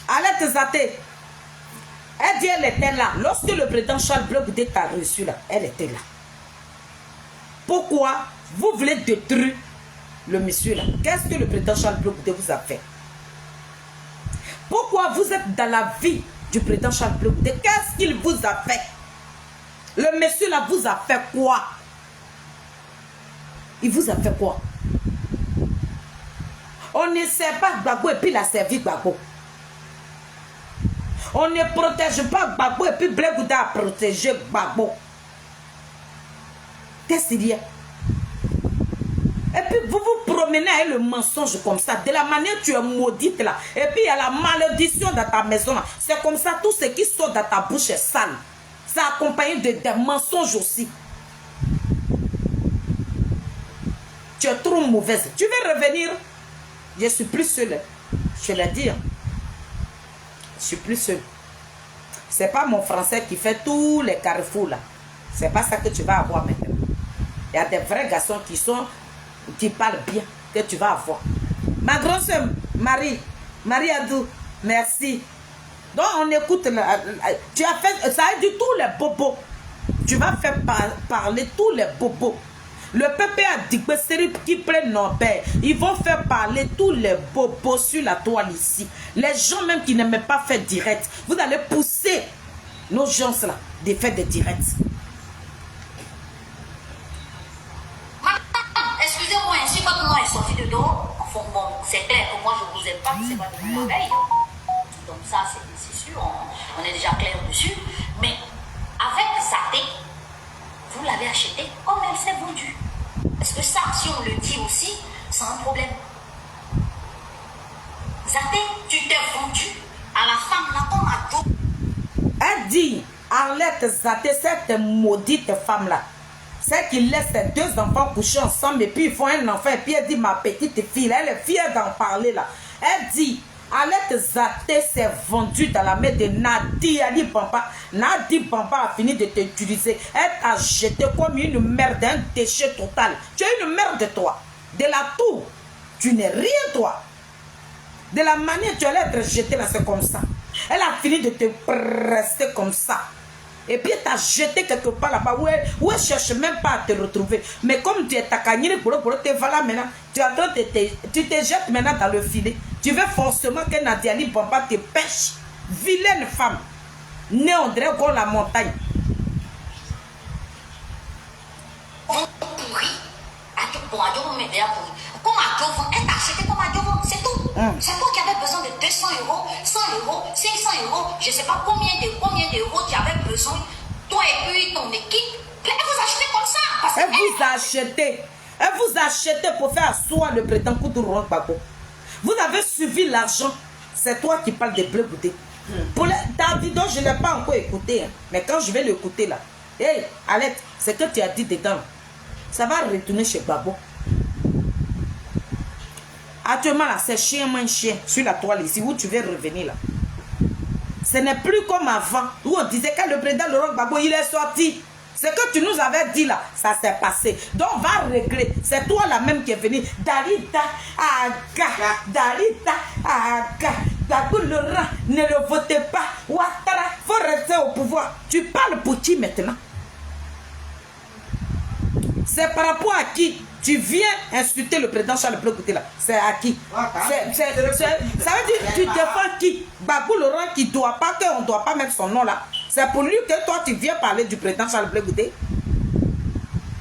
Allez te zater. Elle dit elle était là. Lorsque le président Charles Blé Goudé t'a reçu là, elle était là. Pourquoi vous voulez détruire le monsieur là? Qu'est-ce que le président Charles Blé Goudé vous a fait? Pourquoi vous êtes dans la vie du président Charles Blé Goudé? Qu'est-ce qu'il vous a fait? Le monsieur là vous a fait quoi? Il vous a fait quoi? On ne sert pas Gbagbo et puis il a servi Gbagbo. On ne protège pas Gbagbo et puis Blé Goudé a protégé Gbagbo. Qu'est-ce qu'il y a? Et puis vous vous promenez avec le mensonge comme ça. De la manière tu es maudite là. Et puis il y a la malédiction dans ta maison là. C'est comme ça, tout ce qui sort dans ta bouche est sale. Ça accompagné de des mensonges aussi. Tu es trop mauvaise. Tu veux revenir? Je suis plus seule. Je l'ai dit. Je suis plus seule. Ce n'est pas mon français qui fait tous les carrefours là. Ce n'est pas ça que tu vas avoir maintenant. Il y a des vrais garçons qui parlent bien, que tu vas avoir. Ma grande soeur, Marie Adou, merci. Donc on écoute, tu as fait, ça a dit tous les bobos. Tu vas faire parler tous les bobos. Le peuple a dit que c'est qui prennent nos pères. Ils vont faire parler tous les bobos sur la toile ici. Les gens même qui n'aiment pas faire direct. Vous allez pousser nos gens là de faire des directs. Excusez-moi, ainsi quand moi est sorti de dehors, enfin bon, c'est clair que moi je ne vous aime pas, c'est pas de mon pareil. Donc ça c'est sûr, on est déjà clair dessus. Mais avec Zaté, vous l'avez acheté comme elle s'est vendue. Parce que ça, si on le dit aussi, c'est un problème. Zaté, tu t'es vendu à la femme là comme à dos. Elle dit, Arlette Zaté, cette maudite femme là, c'est qu'il laisse ses deux enfants coucher ensemble et puis ils font un enfant et puis elle dit, ma petite fille, elle est fière d'en parler là. Elle dit, Arlette Zaté s'est vendue dans la main de Nadi Ali Bamba. Nadi Bamba a fini de t'utiliser. Elle t'a jeté comme une merde, un déchet total. Tu es une merde toi. De la tour, tu n'es rien toi. De la manière tu allais être jeté là, c'est comme ça. Elle a fini de te presser comme ça. Et puis elle t'a jeté quelque part là-bas où elle ne cherche même pas à te retrouver. Mais comme tu es tacagnée pour te voilà maintenant, tu te jettes maintenant dans le filet. Tu veux forcément que Nadiali Bamba te pêche. Vilaine femme. Née on dirait qu'on la montagne. Comme à Jovan, elle t'a acheté comme à Jovan, c'est tout. C'est toi qui avais besoin de 200 euros, 100 euros, 500 euros, je ne sais pas combien d'euros tu avais besoin. Toi et puis ton équipe, elle vous achetait comme ça. Parce elle vous a acheté. Elle vous a acheté pour faire asseoir le prétend Koudourouan Gbagbo. Vous avez suivi l'argent. C'est toi qui parles de Blé Goudé. Pour ta vidéo, je ne l'ai pas encore écouté. Hein. Mais quand je vais l'écouter là, hey, Alette, ce que tu as dit dedans, ça va retourner chez Gbagbo. Actuellement là, c'est chien moins chien sur la toile ici où tu veux revenir là. Ce n'est plus comme avant où on disait que le président Laurent Gbagbo il est sorti. Ce que tu nous avais dit là, ça s'est passé. Donc va régler. C'est toi la même qui est venu. Darita Aga, Darita Aga. Gbagbo Laurent, ne le votez pas. Ouattara, faut rester au pouvoir. Tu parles pour qui maintenant? C'est par rapport à qui? Tu viens insulter le président Charles Blé Goudé là. C'est à qui? Ça veut dire tu défends qui? Gbagbo Laurent qui ne doit pas, qu'on ne doit pas mettre son nom là. C'est pour lui que toi tu viens parler du président Charles Blé Goudé.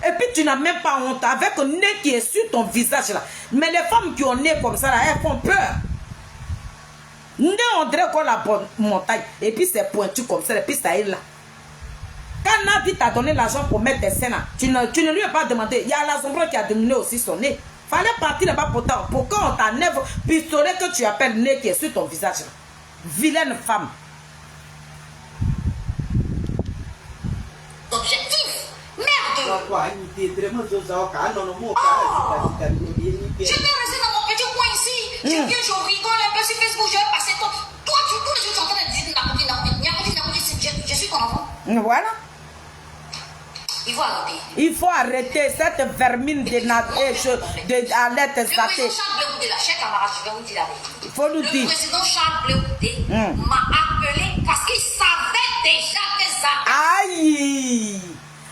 Et puis tu n'as même pas honte avec un nez qui est sur ton visage là. Mais les femmes qui ont nez comme ça là, elles font peur. Nez on dirait qu'on la montagne. Et puis c'est pointu comme ça et puis ça est là. Quand Quand Nadi t'a donné l'argent pour mettre des scènes, tu ne lui as pas demandé. Il y a la Zombro qui a donné aussi son nez. Fallait partir là-bas pour qu'on t'enlève pistolet que tu appelles nez qui est sur ton visage. Vilaine femme. Objectif. Merde. Je t'ai resté dans mon petit coin ici. Je viens, je rigole un peu sur Facebook, je vais passer toi. Toi, tous les jours, tu es en train de dire je suis ton enfant. Voilà. Il faut arrêter. Il faut arrêter cette vermine de Alette Le Zaté. président Charles Blé Goudé, la chère camarade, je vais vous dire la vérité. Il faut nous Le dire. président Charles Blé Goudé m'a appelé parce qu'il savait déjà que ça. Aïe!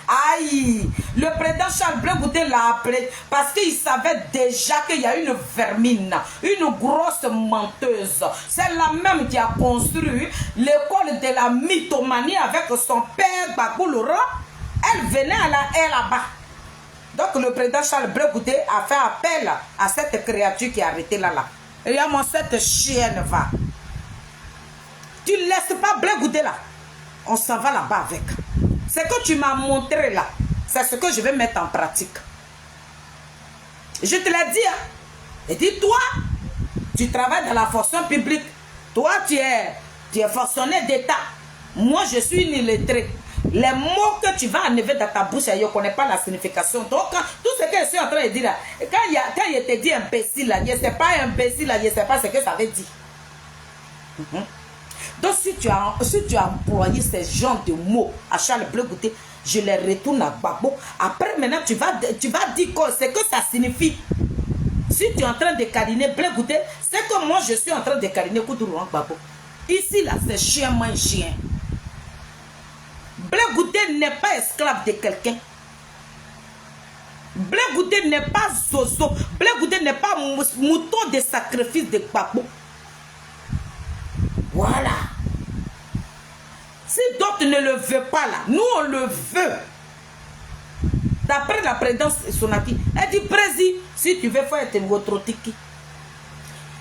Aïe! Le président Charles Blé Goudé l'a appelé parce qu'il savait déjà qu'il y a une vermine, une grosse menteuse. C'est la même qui a construit l'école de la mythomanie avec son père Babou Laurent. Elle venait à la haie là-bas. Donc le président Charles Blé Goudé a fait appel à cette créature qui est arrêtée là. Et il y a mon cette chienne va. Tu ne laisses pas Blé Goudé là. On s'en va là-bas avec. Ce que tu m'as montré là, c'est ce que je vais mettre en pratique. Je te l'ai dit. Hein? Et dis-toi, tu travailles dans la fonction publique. Toi, tu es fonctionnaire d'État. Moi, je suis une illettrée. Les mots que tu vas enlever dans ta bouche, je ne connais pas la signification. Donc, tout ce que je suis en train de dire là, quand je te dis imbécile, là, je ne sais pas imbécile, là, je ne sais pas ce que ça veut dire. Donc, si tu as employé ces genres de mots à Charles Blé Goudé, je les retourne à Babo. Après, maintenant, tu vas dire ce que ça signifie. Si tu es en train de câliner Blé Goudé, c'est que moi, je suis en train de câliner Koudourouan Babo. Ici, là, c'est chien, moins chien. Blé Goudé n'est pas esclave de quelqu'un. Blé Goudé n'est pas zozo. Blé Goudé n'est pas mouton de sacrifice de Babo. Voilà. Si d'autres ne le veulent pas là, nous on le veut. D'après la présidence Sonaki, elle dit président, si tu veux faire être un autre tiki,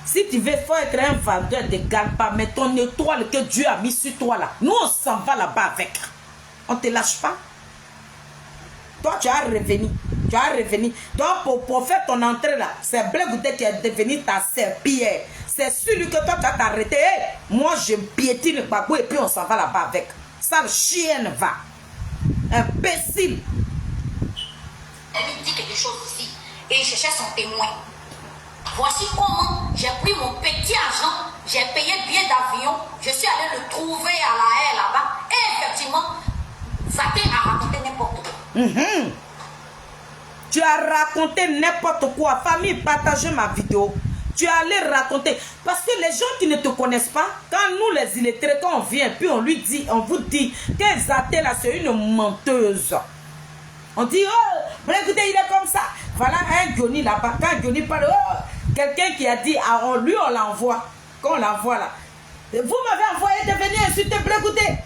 si tu veux faire être un vendeur de galpa, mais ton étoile que Dieu a mis sur toi là, nous on s'en va là-bas avec. On ne te lâche pas. Toi tu as revenu. Tu as revenu. Donc pour faire ton entrée là, c'est Blé Goudé qui est devenu ta serpillière. C'est celui que toi tu as arrêté. Moi je piétine le babou et puis on s'en va là-bas avec. Sale chienne va. Imbécile. Elle lui dit quelque chose ici et il cherchait son témoin. Voici comment j'ai pris mon petit argent, j'ai payé le billet d'avion, je suis allé le trouver à la haie là-bas et effectivement, Zaté a raconté n'importe quoi. Tu as raconté n'importe quoi. Famille, partagez ma vidéo. Tu allais raconter. Parce que les gens qui ne te connaissent pas, quand nous les illettrés, quand on vient, puis on lui dit, on vous dit que Zaté là, c'est une menteuse. On dit, oh, écoutez, il est comme ça. Voilà un Johnny là-bas. Quand Johnny parle, oh, quelqu'un qui a dit, lui on l'envoie. Quand on l'envoie là, vous m'avez envoyé de venir insulter Blé Goudé.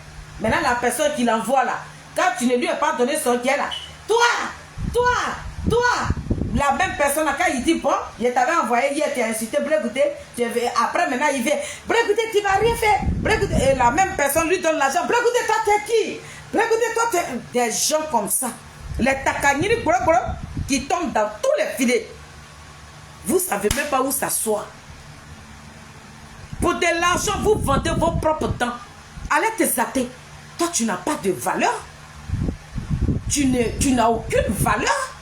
Maintenant, la personne qui l'envoie là, quand tu ne lui as pas donné son bien là, toi, la même personne là, quand il dit, bon, je t'avais envoyé hier, tu as insulté Blé Goudé, après maintenant il vient, Blé Goudé, tu vas rien faire. Blé Goudé, et la même personne lui donne l'argent. Blé Goudé, toi t'es qui? Blé Goudé, toi t'es... Des gens comme ça, les takaniri qui tombent dans tous les filets. Vous ne savez même pas où s'asseoir. Pour de l'argent, vous vendez vos propres dents. Allez te zater. Toi, tu n'as pas de valeur. Tu n'as aucune valeur.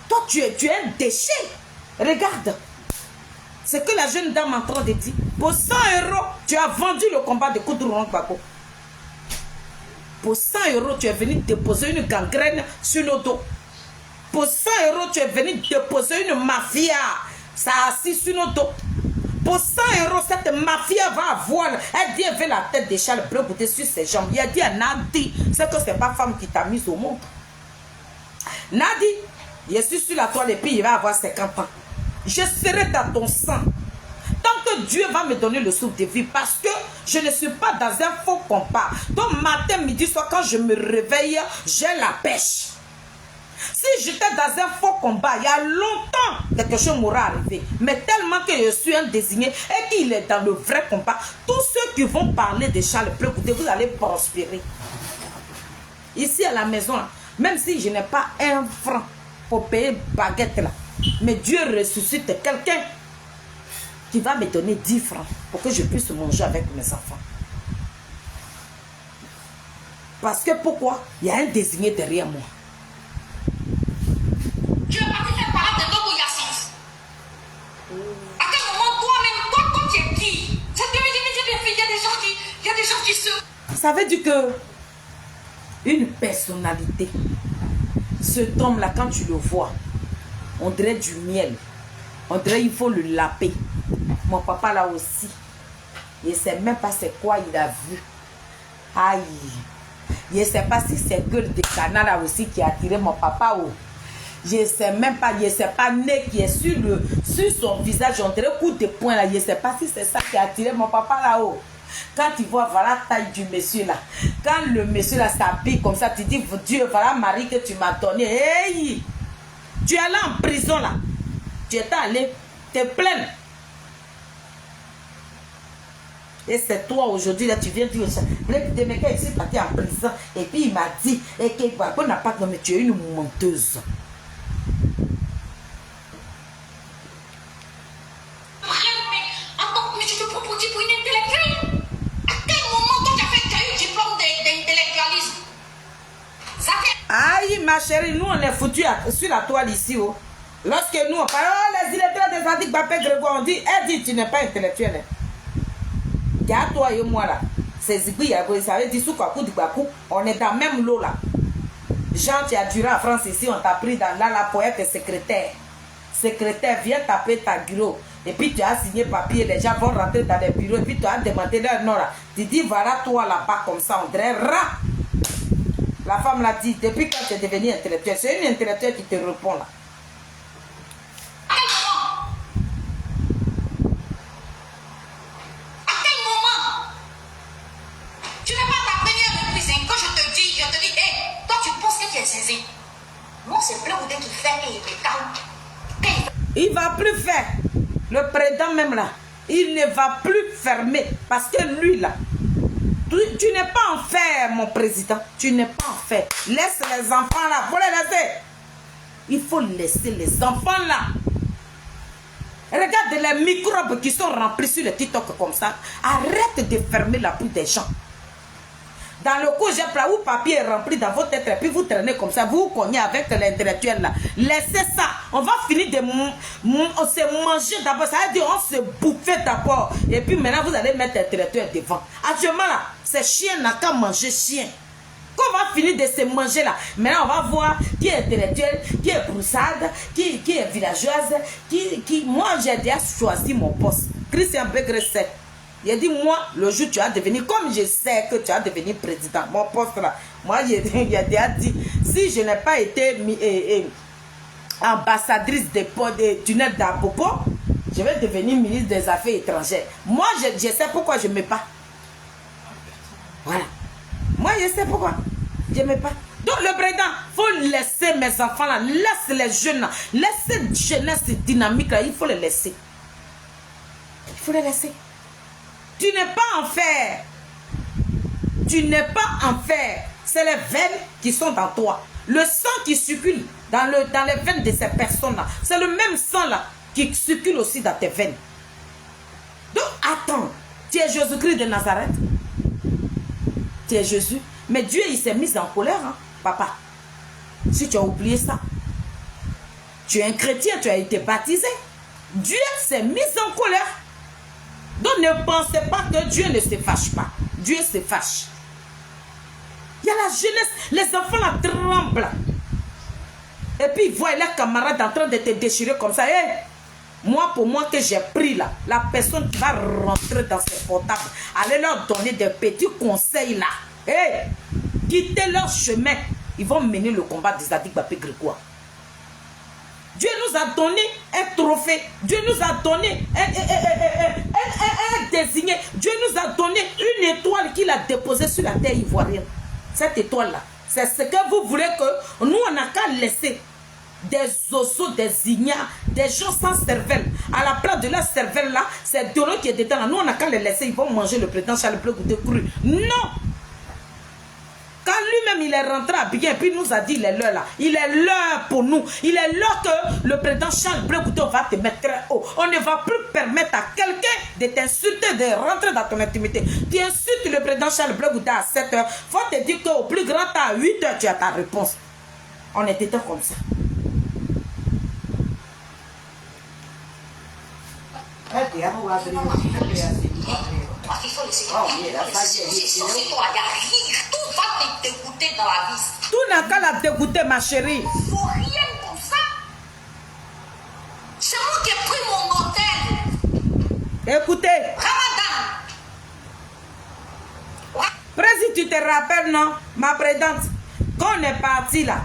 Toi, tu es un déchet. Regarde. C'est que la jeune dame est en train de dire. Pour 100 €, tu as vendu le combat de Koudourouan Gbagbo. Pour 100 €, tu es venu déposer une gangrène sur le dos. Pour 100 €, tu es venu déposer une mafia. Ça a assis sur nos dos. Pour 100 €, cette mafia va avoir. Elle dit, elle veut la tête de Charles Blé Goudé sur ses jambes. Il a dit à Nadi, c'est que c'est pas femme qui t'a mise au monde. Nadi, je suis sur la toile et puis il va avoir 50 ans. Je serai dans ton sang. Tant que Dieu va me donner le souffle de vie, parce que je ne suis pas dans un faux combat. Donc matin, midi, soir, quand je me réveille, j'ai la pêche. Si j'étais dans un faux combat, il y a longtemps, quelque chose m'aurait arrivé. Mais tellement que je suis un désigné et qu'il est dans le vrai combat, tous ceux qui vont parler de Charles Blé Goudé, vous allez prospérer. Ici à la maison, là, même si je n'ai pas un franc pour payer baguette là, mais Dieu ressuscite quelqu'un qui va me donner 10 francs pour que je puisse manger avec mes enfants. Parce que pourquoi? Il y a un désigné derrière moi. Tu n'as pas pu faire parler de Dogo Yassis. À quel moment toi-même, toi tu es qui? Il y a des gens qui se... Ça veut dire que une personnalité, cet homme-là, quand tu le vois, on dirait du miel. On dirait il faut le laper. Mon papa là aussi, il ne sait même pas c'est quoi il a vu. Aïe. Je ne sais pas si c'est gueule de canard là aussi qui a attiré mon papa. Oh. Je ne sais même pas, je ne sais pas, nez qui est sur son visage, on dirait coup de poing là. Je ne sais pas si c'est ça qui a attiré mon papa là-haut. Quand tu vois, voilà la taille du monsieur là. Quand le monsieur là s'habille comme ça, tu dis, Dieu, voilà Marie que tu m'as donné. Hey! Tu es là en prison là. Tu étais allé te plaindre. Et c'est toi aujourd'hui, là, tu viens dire, le mec ici parti en prison. Et puis il m'a dit, et qu'on n'a pas nommé, tu es une menteuse. Mais tu te prends pour une intellectuelle? À quel moment toi tu as eu le diplôme d'intellectualisme? Aïe, ma chérie, nous on est foutus sur la toile ici. Oh. Lorsque nous on parle, oh, les illettrés des Antiques Bapé Grégoire, on dit, elle dit, tu n'es pas intellectuel. Il y a toi et moi là. C'est Zigui, ça veut dire, on est dans le même lot là. Jean, tu as duré en France ici, on t'a pris dans là, la poète et secrétaire. Secrétaire, viens taper ta bureau. Et puis tu as signé papier, les gens vont rentrer dans les bureaux. Et puis tu as demandé leur nom là. Tu dis, voilà toi là-bas comme ça, on dirait rat. La femme l'a dit, depuis quand tu es devenu intellectuel, c'est une intellectuelle qui te répond là. À quel moment? Tu n'es pas ta première reprise. Quand je te dis, hey, toi tu penses que tu es saisi. Moi c'est Bleu Goudin qui fait et il me calme. Il ne va plus faire. Le président même là, il ne va plus fermer. Parce que lui là, tu n'es pas en fer, mon président. Tu n'es pas en fer. Laisse les enfants là. Faut les laisser. Il faut laisser les enfants là. Regarde les microbes qui sont remplis sur le TikTok comme ça. Arrête de fermer la bouche des gens. Dans le cogep là où papier est rempli dans votre tête, et puis vous traînez comme ça, vous cognez avec l'intellectuel là. Laissez ça. On va finir de se manger d'abord. Ça veut dire on se bouffer d'abord. Et puis maintenant vous allez mettre l'intellectuel devant. Actuellement là, c'est chien n'a qu'à manger chien. Quand on va finir de se manger là, maintenant on va voir qui est intellectuel, qui est broussade, qui est villageoise, moi j'ai déjà choisi mon poste. Christian Begré sait. Il a dit, moi, le jour où tu as devenu, comme je sais que tu as devenu président, mon poste là, moi, il a déjà dit, si je n'ai pas été ambassadrice des tunnels d'Abobo, je vais devenir ministre des Affaires étrangères. Moi, je sais pourquoi je ne mets pas. Voilà. Moi, je sais pourquoi. Je ne mets pas. Donc, le président, il faut laisser mes enfants là, laisse les jeunes là, laisse cette jeunesse dynamique là, il faut les laisser. Il faut les laisser. Tu n'es pas en fer. Tu n'es pas en fer. C'est les veines qui sont dans toi. Le sang qui circule dans les veines de ces personnes-là. C'est le même sang là qui circule aussi dans tes veines. Donc attends. Tu es Jésus-Christ de Nazareth. Tu es Jésus. Mais Dieu, il s'est mis en colère, hein, papa. Si tu as oublié ça. Tu es un chrétien, tu as été baptisé. Dieu s'est mis en colère. Donc ne pensez pas que Dieu ne se fâche pas. Dieu se fâche. Il y a la jeunesse, les enfants là tremblent. Et puis ils voient leurs camarades en train de te déchirer comme ça. Hey, moi, pour moi que j'ai pris là, la personne qui va rentrer dans ses portables, allez leur donner des petits conseils là. Hey, quittez leur chemin. Ils vont mener le combat des Antiques Bapé Grégoire. Dieu nous a donné un trophée. Dieu nous a donné un désigné. Dieu nous a donné une étoile qu'il a déposée sur la terre ivoirienne. Cette étoile-là, c'est ce que vous voulez que nous, on n'a qu'à laisser des oiseaux, des ignares, des gens sans cervelle. À la place de leur cervelle là, c'est de l'eau qui est dedans là. Nous, on n'a qu'à les laisser. Ils vont manger le président Charles Bleu Goudin cru. Non! Quand lui-même il est rentré à Biguin et puis il nous a dit il est l'heure là. Il est l'heure pour nous. Il est l'heure que le président Charles Blé Goudé va te mettre très haut. On ne va plus permettre à quelqu'un de t'insulter, de rentrer dans ton intimité. Tu insultes le président Charles Blé Goudé à 7 h. Faut te dire qu'au plus grand à 8 h, tu as ta réponse. On était comme ça. Parce qu'il faut laisser. C'est toi, il y a rien. Tout va te dégoûter dans la vie. Tout n'a qu'à la dégoûter, ma chérie. Il faut rien comme ça. C'est moi qui ai pris mon hôtel. Écoutez. Ramadan. Président, tu te rappelles, non? Ma présidente, quand on est parti là,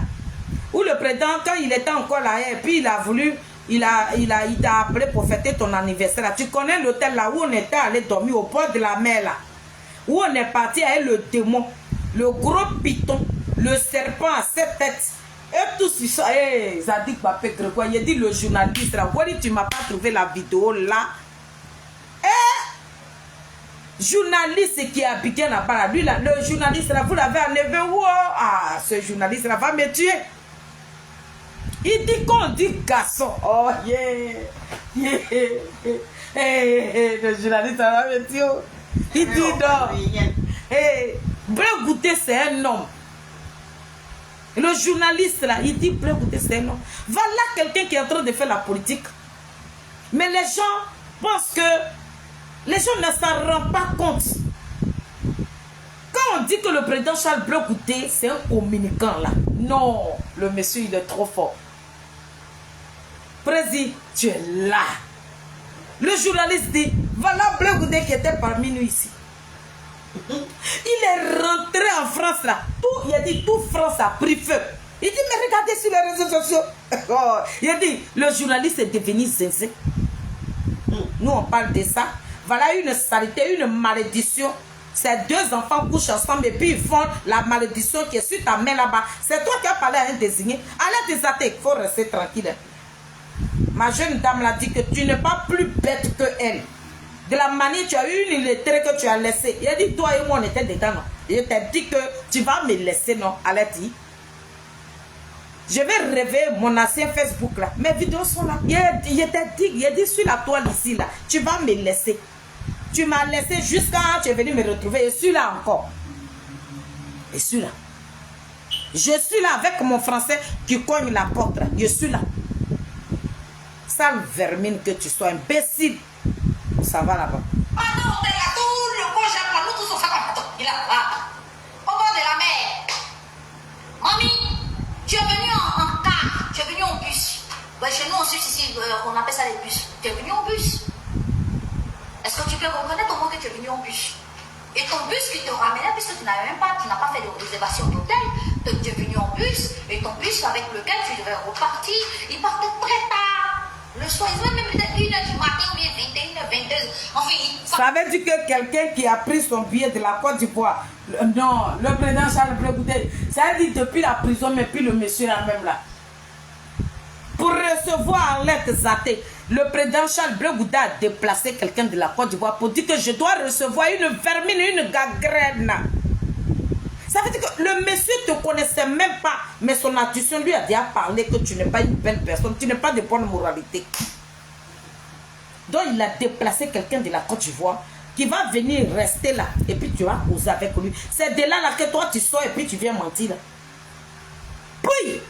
où le président, quand il était encore là, et puis il a voulu, il t'a appelé pour fêter ton anniversaire là. Tu connais l'hôtel là où on était allé dormir au bord de la mer là, où on est parti avec le démon, le gros python, le serpent à 7 têtes. Et tout ça, Zadik Bapé Grégoire, il a dit le journaliste là, tu m'as pas trouvé la vidéo là. Journaliste qui est habité là-bas, lui là, le journaliste là, vous l'avez enlevé, wow, ah, ce journaliste là va me tuer. Il dit qu'on dit garçon, oh yeah, le journaliste là va me tuer. Il dit non, Blé Goudé c'est un homme. Le journaliste là, il dit Blé Goudé c'est un homme. Voilà quelqu'un qui est en train de faire la politique. Mais les gens pensent que les gens ne s'en rendent pas compte. Quand on dit que le président Charles Blé Goudé, c'est un communicant là. Non, le monsieur, il est trop fort. Président, tu es là. Le journaliste dit, voilà Blé Goudé qui était parmi nous ici. Il est rentré en France là. Tout, il a dit, tout France a pris feu. Il dit, mais regardez sur les réseaux sociaux. Oh, il a dit, le journaliste est devenu zinzin. Nous, on parle de ça. Voilà une saleté, une malédiction. Ces deux enfants couchent ensemble et puis ils font la malédiction qui est sur ta main là-bas. C'est toi qui as parlé à un désigné. Allez désater, il faut rester tranquille. Ma jeune dame l'a dit que tu n'es pas plus bête que elle. De la manière, tu as eu une lettre que tu as laissée. Il a dit, toi et moi, on était dedans. Non? Il t'a dit que tu vas me laisser, non? Elle dit. Je vais réveiller mon ancien Facebook là. Mes vidéos sont là. Il a dit sur la toile ici là. Tu vas me laisser. Tu m'as laissé jusqu'à tu es venu me retrouver. Et celui-là encore. Et celui-là. Je suis là avec mon français qui cogne la porte là. Je suis là. Sale vermine que tu sois, imbécile. Ça va là-bas. Ah non, t'es là, tout le coin, nous tous on fait comme il est là. Au bord de la mer. Mamie, tu es venu en car, tu es venu en bus. Ouais, chez nous, ici, on appelle ça les bus. Tu es venu en bus. Est-ce que tu peux reconnaître au mot que tu es venu en bus? Et ton bus qui te ramenait, puisque tu n'as pas fait de réservation d'hôtel, tu es venu en bus, et ton bus avec lequel tu devais repartir, il partait très tard. Le soir, ils ont même peut-être 1h du matin, ou bien 21h, 22h. Enfin, ça veut dire que quelqu'un qui a pris son billet de la Côte d'Ivoire, non, le président Charles Blé Goudé, ça veut dire depuis la prison, mais puis le monsieur là même là. Pour recevoir en lettre Zaté, le président Charles Blé Goudé a déplacé quelqu'un de la Côte d'Ivoire pour dire que je dois recevoir une vermine, une gangrène. Ça veut dire que le monsieur ne te connaissait même pas, mais son intuition lui a déjà parlé que tu n'es pas une belle personne, tu n'es pas de bonne moralité. Donc il a déplacé quelqu'un de la Côte d'Ivoire qui va venir rester là et puis tu vas causer avec lui. C'est de là, là que toi tu sors et puis tu viens mentir là. Puis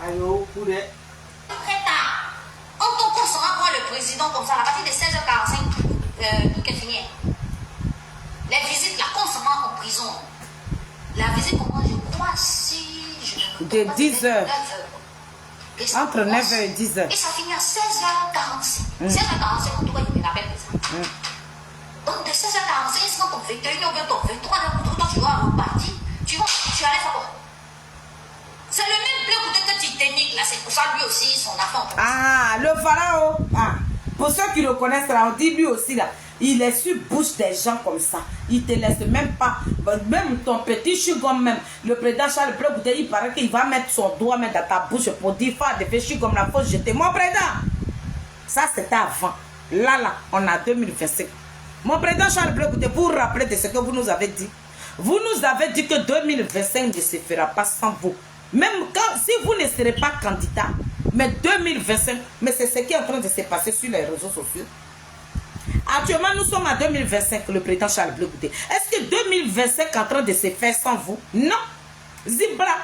Allô, poulet. très tard. On t'en concernant moi le président comme ça, à partir de 16h45, tout est fini. Les visites, là, concernant en prison. La visite commence, je crois, si je ne me trompe pas, de 10h. Entre 9h commence, et 10h. Et ça finit à 16h45. 16h45, en tout cas, il me rappelle ça. Donc de 16h45, quand on fait 21h, 23h, tu vas repartir, tu allais faire quoi? C'est le même Blé Goudé que Titanic, là, c'est pour ça lui aussi, son enfant. Ah, le pharaon. Ah, pour ceux qui le connaissent là, on dit lui aussi là. Il est sur bouche des gens comme ça. Il te laisse même pas. Même ton petit chugom même. Le président Charles Blé Goudé, il paraît qu'il va mettre son doigt même dans ta bouche pour dire faire des péchés comme la fausse jeter. Mon président. Ça c'était avant. Là, on a 2025. Mon président Charles Blé Goudé, vous vous rappelez de ce que vous nous avez dit. Vous nous avez dit que 2025 ne se fera pas sans vous. Même quand, si vous ne serez pas candidat, mais 2025, mais c'est ce qui est en train de se passer sur les réseaux sociaux. Actuellement, nous sommes en 2025, le président Charles Blé Goudé. Est-ce que 2025 est en train de se faire sans vous? Non. Zibra.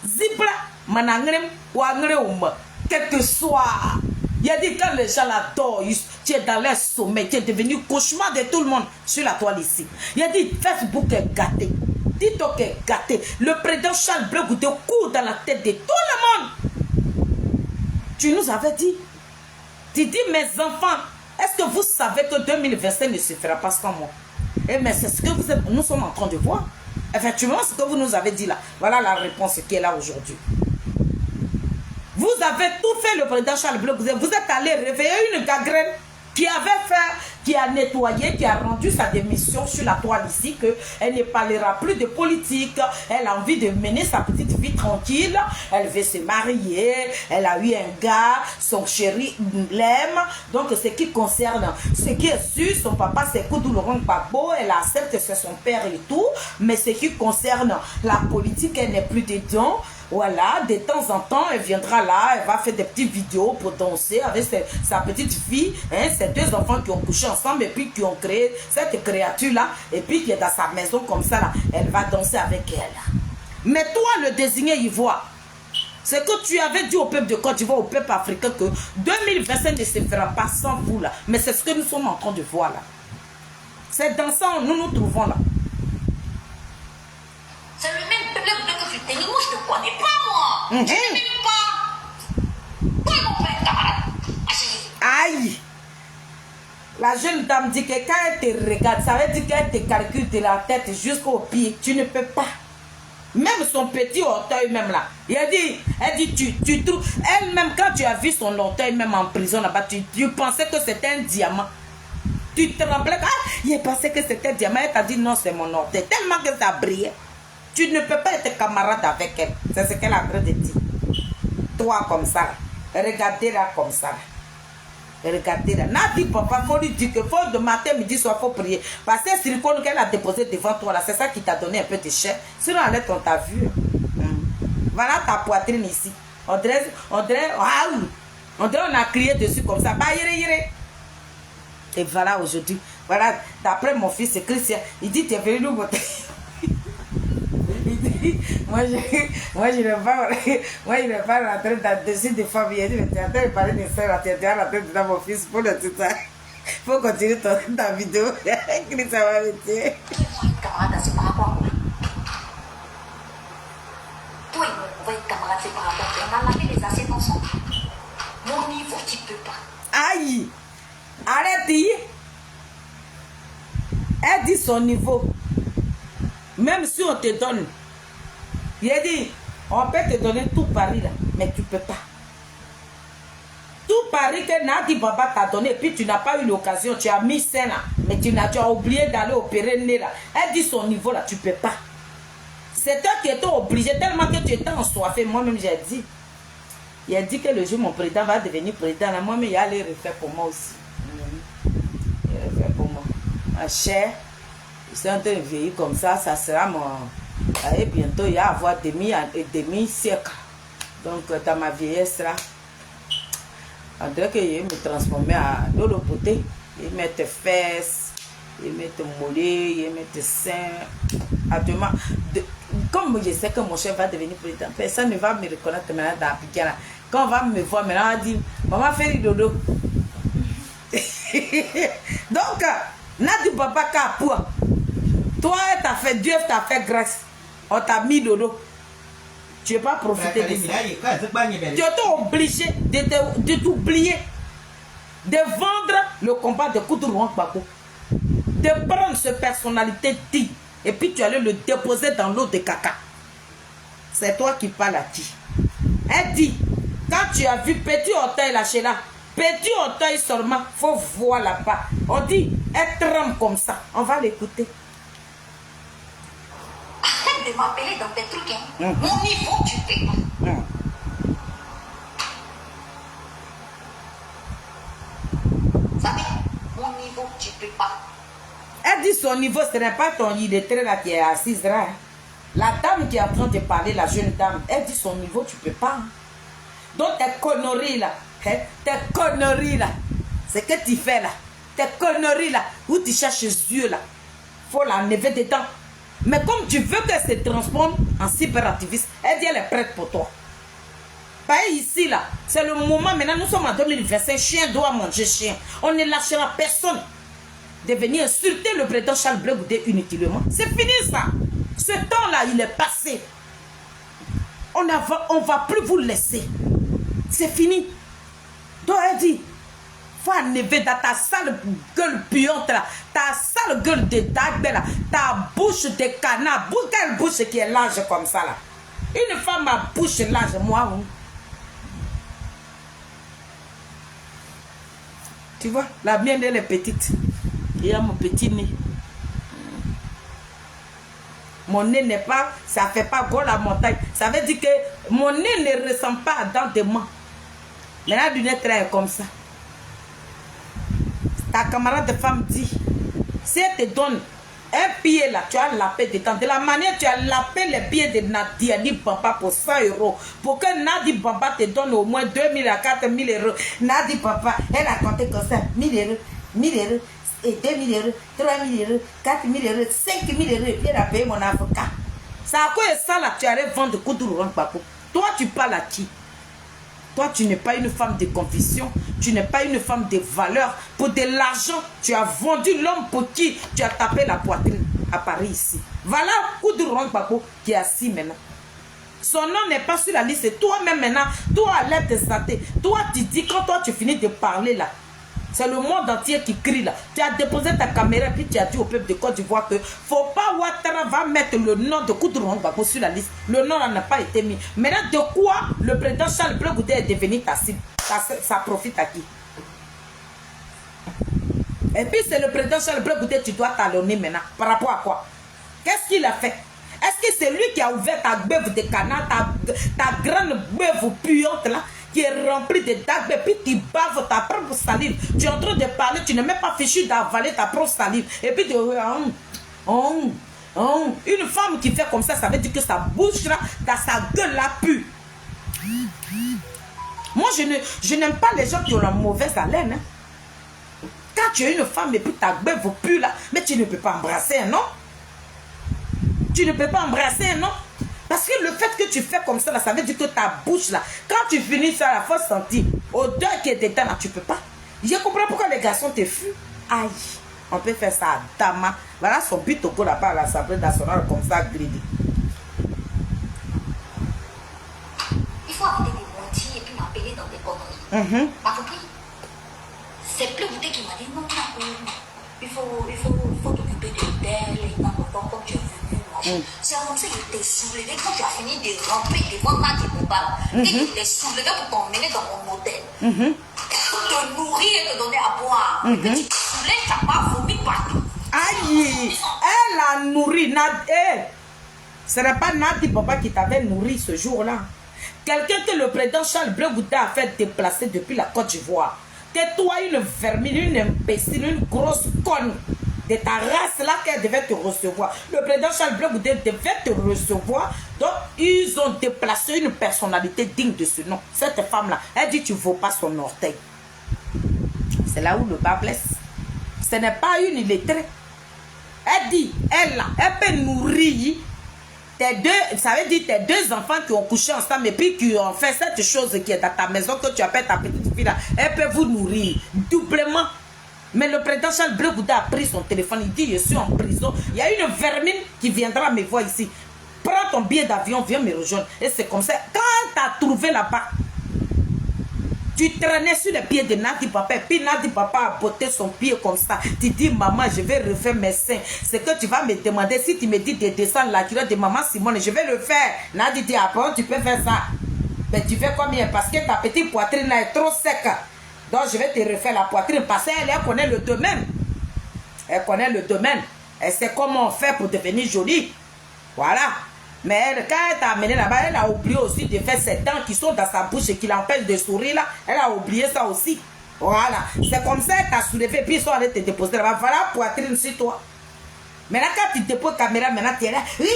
Zibra. Manangrem ou angreum. Quel que soit. Il y a dit quand les gens l'adorent, tu es dans leur sommeil, tu es devenu cauchemar de tout le monde sur la toile ici. Il y a dit Facebook est gâté. TikTok est gâté. Le président Charles Blé Goudé court dans la tête de tout le monde. Tu nous avais dit. Tu dis, mes enfants, est-ce que vous savez que 2025 ne se fera pas sans moi? Eh bien, c'est ce que nous sommes en train de voir. Effectivement, ce que vous nous avez dit là. Voilà la réponse qui est là aujourd'hui. Vous avez tout fait, le président Charles Blé Goudé. Vous êtes allé réveiller une gangrène qui avait fait, qui a nettoyé, qui a rendu sa démission sur la toile ici, qu'elle ne parlera plus de politique, elle a envie de mener sa petite vie tranquille, elle veut se marier, elle a eu un gars, son chéri l'aime, donc ce qui concerne, ce qui est sûr, son papa c'est Koudou Laurent Gbagbo, elle accepte que c'est son père et tout, mais ce qui concerne la politique, elle n'est plus dedans. Voilà, de temps en temps, elle viendra là, elle va faire des petites vidéos pour danser avec sa petite fille, hein, ses deux enfants qui ont couché ensemble et puis qui ont créé cette créature-là, et puis qui est dans sa maison comme ça, là, elle va danser avec elle. Mais toi, le désigné ivoire, c'est que tu avais dit au peuple de Côte d'Ivoire, au peuple africain, que 2025 ne se fera pas sans vous, là. Mais c'est ce que nous sommes en train de voir, là. C'est dans ça que nous nous trouvons, là. C'est le même peuple que tu t'es dit. Moi, je ne te connais pas, moi. Je ne t'aime pas. Toi, mon frère, camarade. Aïe. La jeune dame dit que quand elle te regarde, ça veut dire qu'elle te calcule de la tête jusqu'au pied. Tu ne peux pas. Même son petit orteil même là. Elle dit, tu trouves. Elle-même, quand tu as vu son orteil même en prison là-bas, tu pensais que c'était un diamant. Tu te rappelais, il pensait que c'était un diamant. Elle t'a dit non, c'est mon orteil. Tellement que ça brillait. Tu ne peux pas être camarade avec elle. C'est ce qu'elle a en train de dire. Toi comme ça. Regardez-la comme ça. Regardez-la. Nadi papa, faut lui dire que faut de matin, midi, soir, faut prier. Parce que c'est le silicone qu'elle a déposé devant toi là, c'est ça qui t'a donné un peu de chair. Sinon, elle on t'a vu. Voilà ta poitrine ici. On dirait, on a crié dessus comme ça. Bah, yéré. Et voilà aujourd'hui. Voilà, d'après mon fils Christian, il dit, tu es venu nous voter. Moi je ne vais pas rentrer dans le dessus des femmes. Il dit, mais tu es en train de parler de ça, tu es en train de dire mon fils pour le tout ça. Il faut continuer ta vidéo. Ça va me tuer. Camarade, c'est par rapport à moi. Toi et moi, on va être camarades, c'est par rapport à moi. On a lavé les assiettes ensemble. Mon niveau, tu ne peux pas. Aïe! Arrête! Elle dit son niveau. Même si on te donne, il a dit, on peut te donner tout Paris là, mais tu ne peux pas. Tout Paris que Nadi Baba t'a donné, et puis tu n'as pas eu l'occasion, tu as mis ça là, mais tu as oublié d'aller opérer le nez là. Elle dit son niveau là, tu ne peux pas. C'est toi qui étais obligé, tellement que tu étais ensoiffé. Moi-même j'ai dit, il a dit que le jour mon président va devenir président, là, moi-même il a les refaire pour moi aussi. Il a refaire pour moi. Ma chère. Ils sont en train de vieillir comme ça sera mon... Et bientôt, il va y avoir demi-siècle. Donc, dans ma vieillesse, là, on dirait qu'il me transformer dans le côté. Il met tes fesses, il met tes mollets, il met tes seins. Actuellement, comme je sais que mon chef va devenir président, personne ne va me reconnaître maintenant dans la piquette. Quand on va me voir maintenant, on va dire, maman fait du dodo. Donc, Nadi Baba Kapua. Toi, Dieu t'a fait grâce. On t'a mis dodo. Tu n'as pas profité de ça. Tu es obligé de t'oublier. De vendre le combat de Koudou Laurent Gbagbo. De prendre cette personnalité digne. Et puis tu allais le déposer dans l'eau de caca. C'est toi qui parles à qui. Elle dit, quand tu as vu petit orteil lâché là, petit orteil seulement, il faut voir là-bas. On dit, elle tremble comme ça. On va l'écouter. Arrête de m'appeler dans tes trucs. Hein. Mon niveau, tu ne payes pas. Vous savez, mon niveau, tu ne peux pas. Elle dit son niveau, ce n'est pas ton illettré là qui est assise là. La dame qui est en train de parler, la jeune dame, elle dit son niveau, tu peux pas. Donc tes conneries là, hein, tes conneries là, c'est que tu fais là, tes conneries là, où tu cherches Dieu là, faut l'enlever dedans. Mais comme tu veux qu'elle se transforme en cyberactiviste, elle dit elle est prête pour toi. Pas ici là, c'est le moment maintenant, nous sommes en 2025, chien doit manger chien. On ne lâchera personne de venir insulter le président Charles Blé Goudé inutilement. C'est fini ça. Ce temps-là, il est passé. On va plus vous laisser. C'est fini. Donc elle dit, faut enlever dans ta sale gueule puante là, ta sale gueule de dague là, ta bouche de canard, quelle bouche qui est large comme ça là. Une femme à bouche large, moi. Tu vois, la mienne elle est petite. Il y a mon petit nez. Mon nez n'est pas, ça fait pas gros la montagne. Ça veut dire que mon nez ne ressemble pas à dents de main. Maintenant, du nez très comme ça. Ta camarade de femme dit, si elle te donne un pied là, tu as lapé dedans. De la manière tu as lapé les pieds de Nadi Bamba pour 100 €. Pour que Nadi Bamba te donne au moins 2 000 à 4 000 €. Nadi Bamba, elle a compté comme ça, 1 000 €, 1 000 €. Et 2 000 €, 3 000 €, 4 000 €, 5 000 €, il a payé mon avocat. C'est à quoi ça là, tu arrives vendre Koudourou Papo. Toi, tu parles à qui? Toi, tu n'es pas une femme de conviction, tu n'es pas une femme de valeur. Pour de l'argent, tu as vendu l'homme pour qui tu as tapé la poitrine à Paris ici. Voilà Koudourou Papo qui est assis maintenant. Son nom n'est pas sur la liste, c'est toi-même maintenant, toi à l'aide de santé. Toi, tu dis, quand toi tu finis de parler là, c'est le monde entier qui crie là. Tu as déposé ta caméra et puis tu as dit au peuple de Côte d'Ivoire que faut pas Ouattara va mettre le nom de Koudourou Gbagbo sur la liste. Le nom n'a pas été mis. Maintenant, de quoi le président Charles Blé Goudé est devenu ta cible? Ça profite à qui? Et puis c'est le président Charles Blé Goudé, tu dois talonner maintenant. Par rapport à quoi? Qu'est-ce qu'il a fait? Est-ce que c'est lui qui a ouvert ta beuve de canard, ta grande beuve puante là, qui est remplie de dagues, et puis tu baves ta propre salive. Tu es en train de parler, tu n'es même pas fichu d'avaler ta propre salive. Et puis tu... Une femme qui fait comme ça veut dire que sa bouche là, sa gueule là pue. Moi, je n'aime pas les gens qui ont la mauvaise haleine. Hein. Quand tu es une femme et puis ta beuve pue là, mais tu ne peux pas embrasser, non? Tu ne peux pas embrasser, non? Parce que le fait que tu fais comme ça, là, ça veut dire que ta bouche, là, quand tu finis ça, la faut sentir odeur qui est dedans, là, tu peux pas. Je comprends pourquoi les garçons te fuient. Aïe, on peut faire ça à Dama. Voilà son but au là-bas à l'Assemblée nationale, comme ça, gridé. Il faut arrêter de mentir et puis m'appeler dans des conneries. Pas compris? C'est plus Goudé qui m'a dit non, il faut t'occuper d'elle, et comme tu es venu. C'est comme ça qu'il t'est soulevé quand tu as fini de ramper devant Nadi Bamba. Et qu'il t'est soulevé pour t'emmener dans mon hôtel. Pour te nourrir et te donner à boire. Et que tu te soulèves, tu n'as pas vomi partout. Aïe, elle a nourri Nadi. Ce n'est pas Nadi Bamba qui t'avait nourri ce jour-là. Quelqu'un que le président Charles Blé Goudé a fait déplacer depuis la Côte d'Ivoire. Tais-toi, une vermine, une imbécile, une grosse conne. De ta race là qu'elle devait te recevoir. Le président Charles Blé Goudé devait te recevoir. Donc, ils ont déplacé une personnalité digne de ce nom. Cette femme-là, elle dit tu ne vaux pas son orteil. C'est là où le bas blesse. Ce n'est pas une illettrée. Elle dit, elle là, elle peut nourrir tes deux, ça veut dire tes deux enfants qui ont couché ensemble et puis qui ont fait cette chose qui est dans ta maison que tu appelles ta petite fille là. Elle peut vous nourrir doublement. Mais le président Charles Blé Goudé a pris son téléphone, il dit je suis en prison. Il y a une vermine qui viendra me voir ici. Prends ton billet d'avion, viens me rejoindre. Et c'est comme ça. Quand tu as trouvé là-bas, tu traînais sur les pieds de Nadi Papa. Et puis Nadi Papa a botté son pied comme ça. Tu dis maman, je vais refaire mes seins. C'est que tu vas me demander si tu me dis de descendre la culotte de maman Simone. Je vais le faire. Nadi dit après tu peux faire ça. Mais tu fais combien? Parce que ta petite poitrine là est trop sec. Donc je vais te refaire la poitrine parce qu'elle connaît le domaine. Elle connaît le domaine. Elle sait comment on fait pour devenir jolie. Voilà. Mais elle, quand elle t'a amené là-bas, elle a oublié aussi de faire ses dents qui sont dans sa bouche et qui l'empêchent de sourire là. Elle a oublié ça aussi. Voilà. C'est comme ça qu'elle t'a soulevé. Puis ils sont allés te déposer là-bas. Voilà poitrine sur toi. Maintenant, quand tu déposes la caméra, maintenant, tu es là. Oui,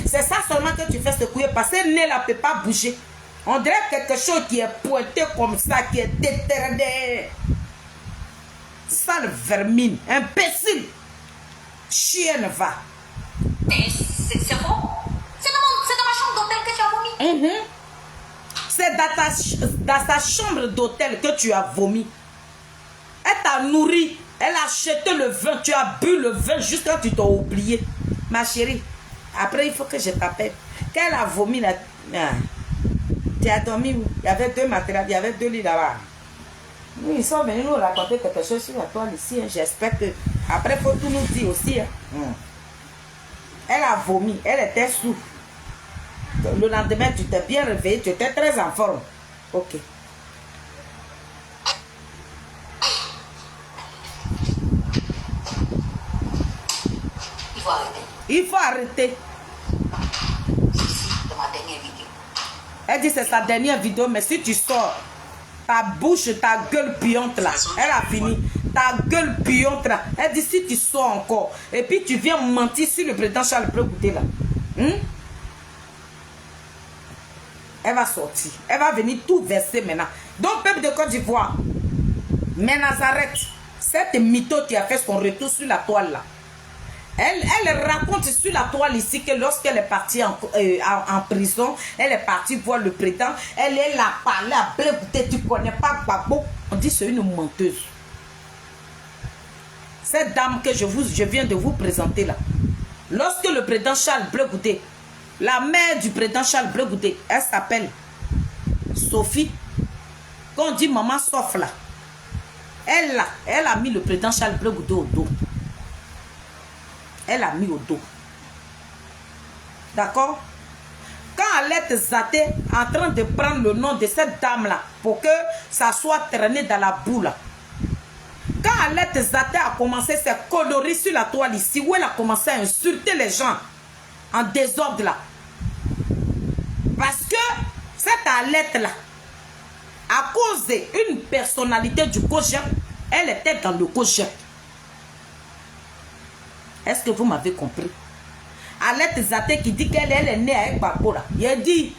c'est ça seulement que tu fais secouer parce que le nez là ne peut pas bouger. On dirait quelque chose qui est pointé comme ça, qui est déterminé. Sale vermine, imbécile. Chienne va. C'est faux. C'est dans ma chambre d'hôtel que tu as vomi. C'est dans sa chambre d'hôtel que tu as vomi. Elle t'a nourri. Elle a acheté le vin. Tu as bu le vin juste quand tu t'as oublié. Ma chérie, après il faut que je t'appelle. Quand elle a vomi, là, tu as dormi où? Il y avait 2 matériels, il y avait 2 lits là-bas. Oui, ils sont venus nous raconter quelque chose sur la toile ici. Hein. J'espère que... Après, il faut tout nous dire aussi. Hein. Elle a vomi. Elle était sous. Le lendemain, tu t'es bien réveillé. Tu étais très en forme. Ok. Il faut arrêter. Il faut arrêter. Ceci de ma dernière vidéo. Elle dit c'est sa dernière vidéo, mais si tu sors, ta bouche, ta gueule puante là, elle a fini. Ta gueule puante là. Elle dit si tu sors encore, et puis tu viens mentir sur le président Charles Bleu Goudé là. Elle va sortir. Elle va venir tout verser maintenant. Donc, peuple de Côte d'Ivoire, mais Nazareth, cette mytho qui a fait son retour sur la toile là, elle raconte sur la toile ici que lorsqu'elle est partie en prison, elle est partie voir le président, elle est là, parlé à Bleu Goudé, tu ne connais pas Gbagbo. On dit c'est une menteuse. Cette dame que je viens de vous présenter là, lorsque le président Charles Bleu Goudé, la mère du président Charles Bleu Goudé, elle s'appelle Sophie, quand on dit maman sauf là, elle a mis le président Charles Bleu Goudé au dos. Elle a mis au dos. D'accord? Quand Alette Zaté est en train de prendre le nom de cette dame-là pour que ça soit traîné dans la boue là. Quand Alette Zaté a commencé ses conneries sur la toile ici, où elle a commencé à insulter les gens en désordre là. Parce que cette Alette-là, à cause d'une personnalité du COJEP, elle était dans le COJEP. Est-ce que vous m'avez compris? Alette Zaté qui dit qu'elle est née avec Gbagbo là. Il a dit,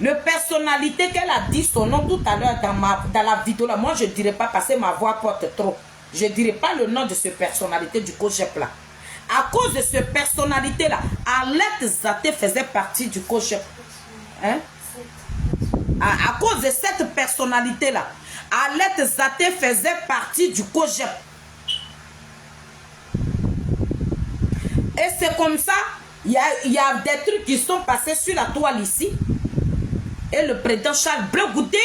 le personnalité qu'elle a dit son nom tout à l'heure dans la vidéo là, moi je ne dirais pas parce que ma voix porte trop. Je ne dirais pas le nom de cette personnalité du COJEP là. À cause de cette personnalité là, Alette Zaté faisait partie du COJEP. Hein? À cause de cette personnalité là, Alette Zaté faisait partie du COJEP. Et c'est comme ça, il y a des trucs qui sont passés sur la toile ici. Et le président Charles Bleu Goudé,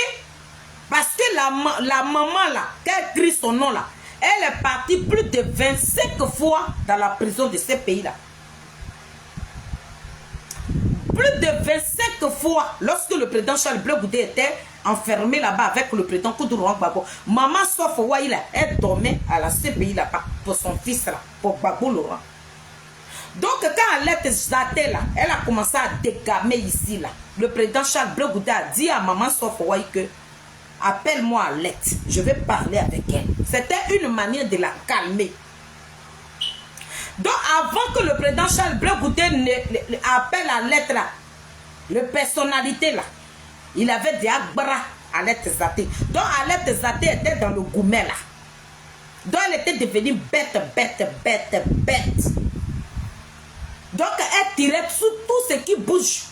parce que la maman là, qui a écrit son nom là, elle est partie plus de 25 fois dans la prison de ce pays là. Plus de 25 fois, lorsque le président Charles Bleu Goudé était enfermé là-bas avec le président Koudou Gbagbo, maman Sof Ouaïla, elle dormait à la CPI là-bas pour son fils là, pour Gbagbo Laurent. Donc quand Alette Zaté là, elle a commencé à dégamer ici là, le président Charles Bleu Goudé a dit à maman Sof Ouaïla que appelle-moi Alette, je vais parler avec elle. C'était une manière de la calmer. Donc avant que le président Charles Bleu Goudé appelle Alette là, le personnalité là, il avait des bras Alette Zaté. Donc Alette Zaté était dans le goumet là. Donc elle était devenue bête. Donc elle tirait sur tout ce qui bouge.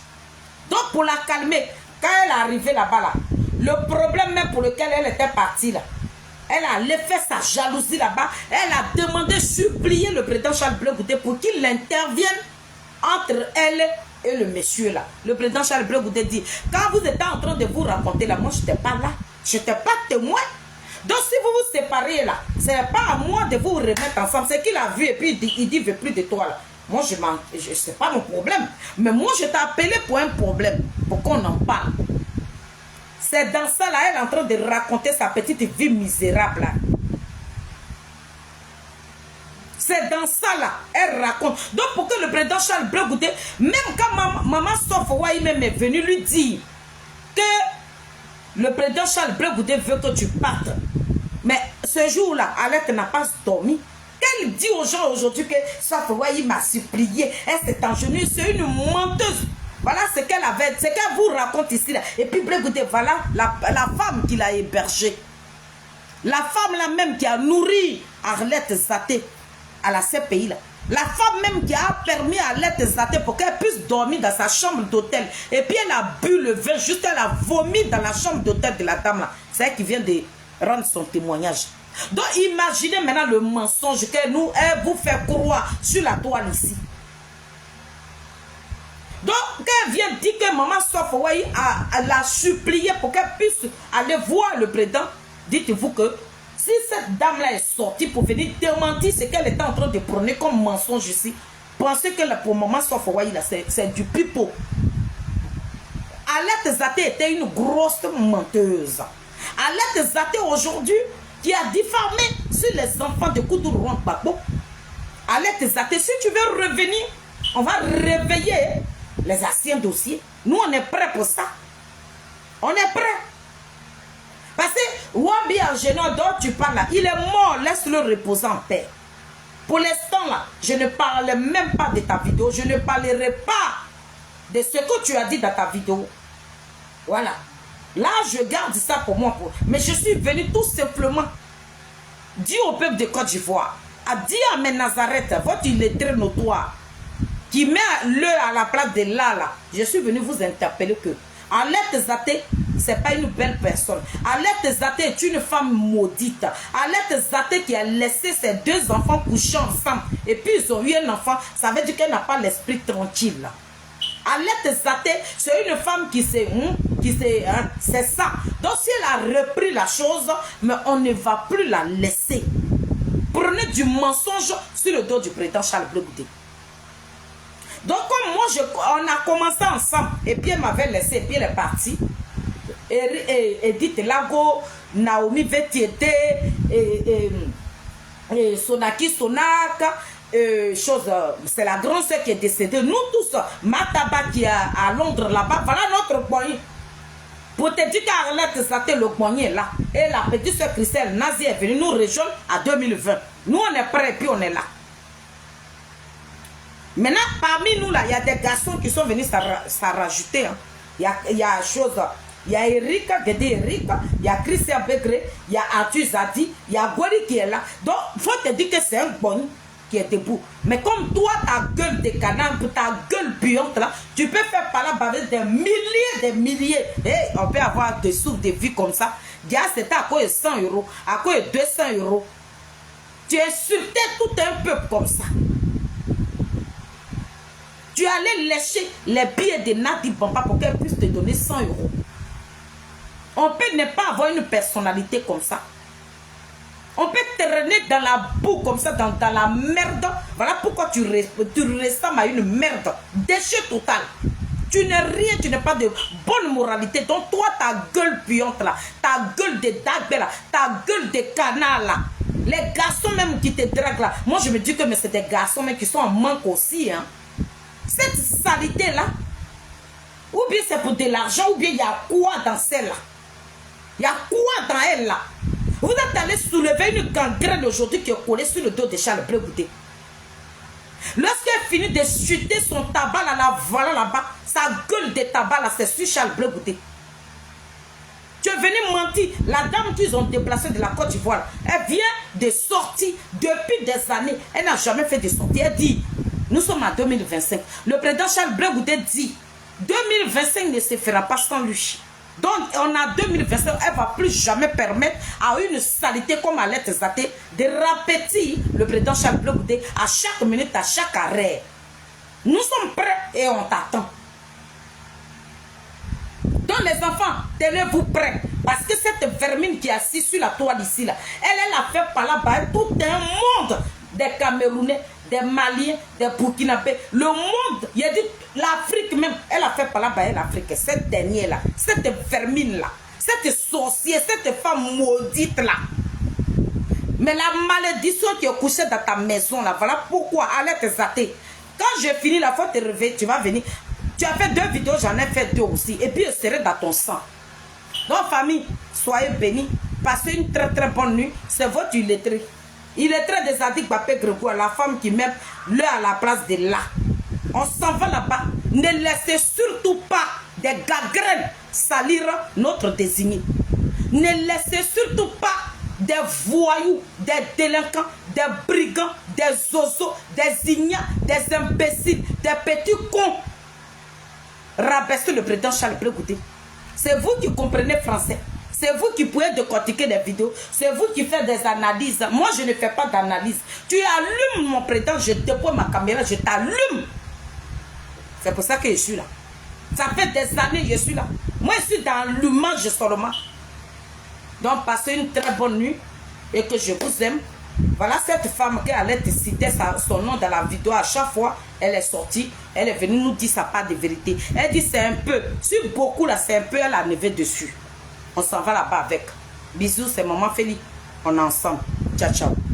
Donc pour la calmer, quand elle est arrivée là-bas là, le problème même pour lequel elle était partie là, elle a fait sa jalousie là-bas. Elle a demandé, supplié le président Charles Bleu Goudé pour qu'il intervienne entre elle et le monsieur là. Le président Charles Bleu Goudé dit, quand vous étiez en train de vous raconter là, moi je n'étais pas là, je n'étais pas témoin. Donc si vous vous séparez là, ce n'est pas à moi de vous remettre ensemble. C'est qu'il a vu et puis il dit, il ne veut plus de toi là. Moi c'est pas mon problème. Mais moi je t'ai appelé pour un problème, pour qu'on en parle. C'est dans ça là, elle est en train de raconter sa petite vie misérable là. C'est dans ça là, elle raconte. Donc pour que le président Charles Bleu Goudé, même quand maman Sof Ouaïla même est venue lui dire que le président Charles Bleu Goudé veut que tu partes. Mais ce jour là, Alette n'a pas dormi. elle dit aux gens aujourd'hui que Safouaï m'a supplié, elle s'est engenue, c'est une menteuse. Voilà ce qu'elle avait, ce qu'elle vous raconte ici. Là. Et puis, écoutez, voilà la femme qui l'a hébergée. La femme là même qui a nourri Arlette Zaté à la CPI là. La femme même qui a permis à Arlette Zaté pour qu'elle puisse dormir dans sa chambre d'hôtel. Et puis elle a bu le vin, juste elle a vomi dans la chambre d'hôtel de la dame là. C'est elle qui vient de rendre son témoignage. Donc imaginez maintenant le mensonge qu'elle vous fait croire sur la toile ici. Donc quand elle vient dire que maman Safouaï l'a supplié pour qu'elle puisse aller voir le président, dites-vous que si cette dame-là est sortie pour venir démentir ce qu'elle était en train de prôner comme mensonge ici, pensez que pour maman Safouaï, c'est du pipeau. Arlette Zaté était une grosse menteuse. Arlette Zaté aujourd'hui, qui a diffamé sur les enfants de Koudourou Gbagbo. Arlette Zaté, si tu veux revenir, on va réveiller les anciens dossiers. Nous, on est prêts pour ça. On est prêts. Parce que Wabi Angeno dont tu parles là, il est mort, laisse-le reposer en paix. Pour l'instant là, je ne parle même pas de ta vidéo, je ne parlerai pas de ce que tu as dit dans ta vidéo. Voilà. Là, je garde ça pour moi. Mais je suis venu tout simplement dire au peuple de Côte d'Ivoire, à dire à mes Nazareth, votre illettré notoire, qui met le à la place de là, je suis venu vous interpeller que Arlette Zaté, c'est pas une belle personne. Arlette Zaté est une femme maudite. Arlette Zaté qui a laissé ses deux enfants coucher ensemble. Et puis ils ont eu un enfant. Ça veut dire qu'elle n'a pas l'esprit tranquille. Arlette Zaté, c'est une femme c'est ça. Donc si elle a repris la chose, mais on ne va plus la laisser. Prenez du mensonge sur le dos du président Charles Blé Goudé. Donc comme moi, on a commencé ensemble, et puis elle m'avait laissé, et puis elle est partie. Edith Lago, Naomi Vetiete, et Sonaki Sonaka, c'est la grande sœur qui est décédée. Nous tous, Mataba qui est à Londres là-bas, voilà notre poignet. Pour te dire qu'Arlette Zaté, le poignet là, et la petite sœur Christelle Nazi est venue nous rejoindre à 2020. Nous on est prêts et puis on est là. Maintenant, parmi nous là, il y a des garçons qui sont venus s'en rajouter. Hein. Il y a chose. Il y a Erika, Guédé Erika, il y a Christian Begré, il y a Arthur Zadi, il y a Gwari qui est là. Donc, il faut te dire que c'est un bon qui est debout. Mais comme toi, ta gueule de canard, ta gueule puante là, tu peux faire par là avec des milliers. Et on peut avoir des sous de vie comme ça. Déjà, c'était à quoi de 100 €, à quoi de 200 €. Tu insultais tout un peuple comme ça. Tu allais lécher les billets de Nadi Bamba pour qu'elle puisse te donner 100 €. On peut ne pas avoir une personnalité comme ça. On peut te traîner dans la boue comme ça, dans la merde. Voilà pourquoi tu ressembles à une merde. Déchet total. Tu n'es rien, tu n'es pas de bonne moralité. Donc toi, ta gueule puante là, ta gueule de dague là, ta gueule de canard là. Les garçons même qui te draguent là. Moi, je me dis que c'est des garçons même qui sont en manque aussi. Hein. Cette saleté là, ou bien c'est pour de l'argent, ou bien il y a quoi dans celle-là? Il y a quoi dans elle là? Vous êtes allé soulever une gangrène aujourd'hui qui est collée sur le dos de Charles Blé Goudé. Lorsqu'elle finit de chuter son tabac là, la voilà là-bas, sa gueule de tabac là, c'est sur Charles Blé Goudé. Tu es venu mentir. La dame qu'ils ont déplacée de la Côte d'Ivoire, elle vient de sortir depuis des années. Elle n'a jamais fait de sortie. Elle dit, nous sommes en 2025. Le président Charles Blé Goudé dit, 2025 ne se fera pas sans lui. Donc, on a 2025, elle ne va plus jamais permettre à une saleté comme Arlette Zaté de répéter le président Charles Blé Goudé à chaque minute, à chaque arrêt. Nous sommes prêts et on t'attend. Donc, les enfants, tenez-vous prêts. Parce que cette vermine qui est assise sur la toile ici, là, elle a fait par là-bas tout un monde des Camerounais, des Maliens, des Burkinabés, le monde, il y a dit l'Afrique même, elle a fait par là-bas l'Afrique, cette dernière-là, cette vermine-là, cette sorcière, cette femme maudite-là. Mais la malédiction qui est couchée dans ta maison-là, voilà pourquoi, Arlette Zaté, quand je finis la fois de te réveiller, tu vas venir, tu as fait 2 vidéos, j'en ai fait 2 aussi, et puis je serai dans ton sang. Donc famille, soyez bénis, passez une très très bonne nuit, c'est votre illettré. Il est très désaddique, Papé Grégoire, la femme qui met l'heure à la place de là. On s'en va là-bas. Ne laissez surtout pas des gagrènes salir notre désigné. Ne laissez surtout pas des voyous, des délinquants, des brigands, des oiseaux, des ignares, des imbéciles, des petits cons rabaisser le président Charles Blé Goudé. C'est vous qui comprenez français. C'est vous qui pouvez décortiquer des vidéos. C'est vous qui faites des analyses. Moi, je ne fais pas d'analyse. Tu allumes mon président, je dépose ma caméra, je t'allume. C'est pour ça que je suis là. Ça fait des années que je suis là. Moi, je suis dans l'allumage seulement. Donc, passez une très bonne nuit et que je vous aime. Voilà cette femme qui allait te citer son nom dans la vidéo. À chaque fois, elle est sortie. Elle est venue nous dire sa part de vérité. Elle dit c'est un peu. Si beaucoup là, c'est un peu, elle a levé dessus. On s'en va là-bas avec. Bisous, c'est Maman Feli. On est ensemble. Ciao, ciao.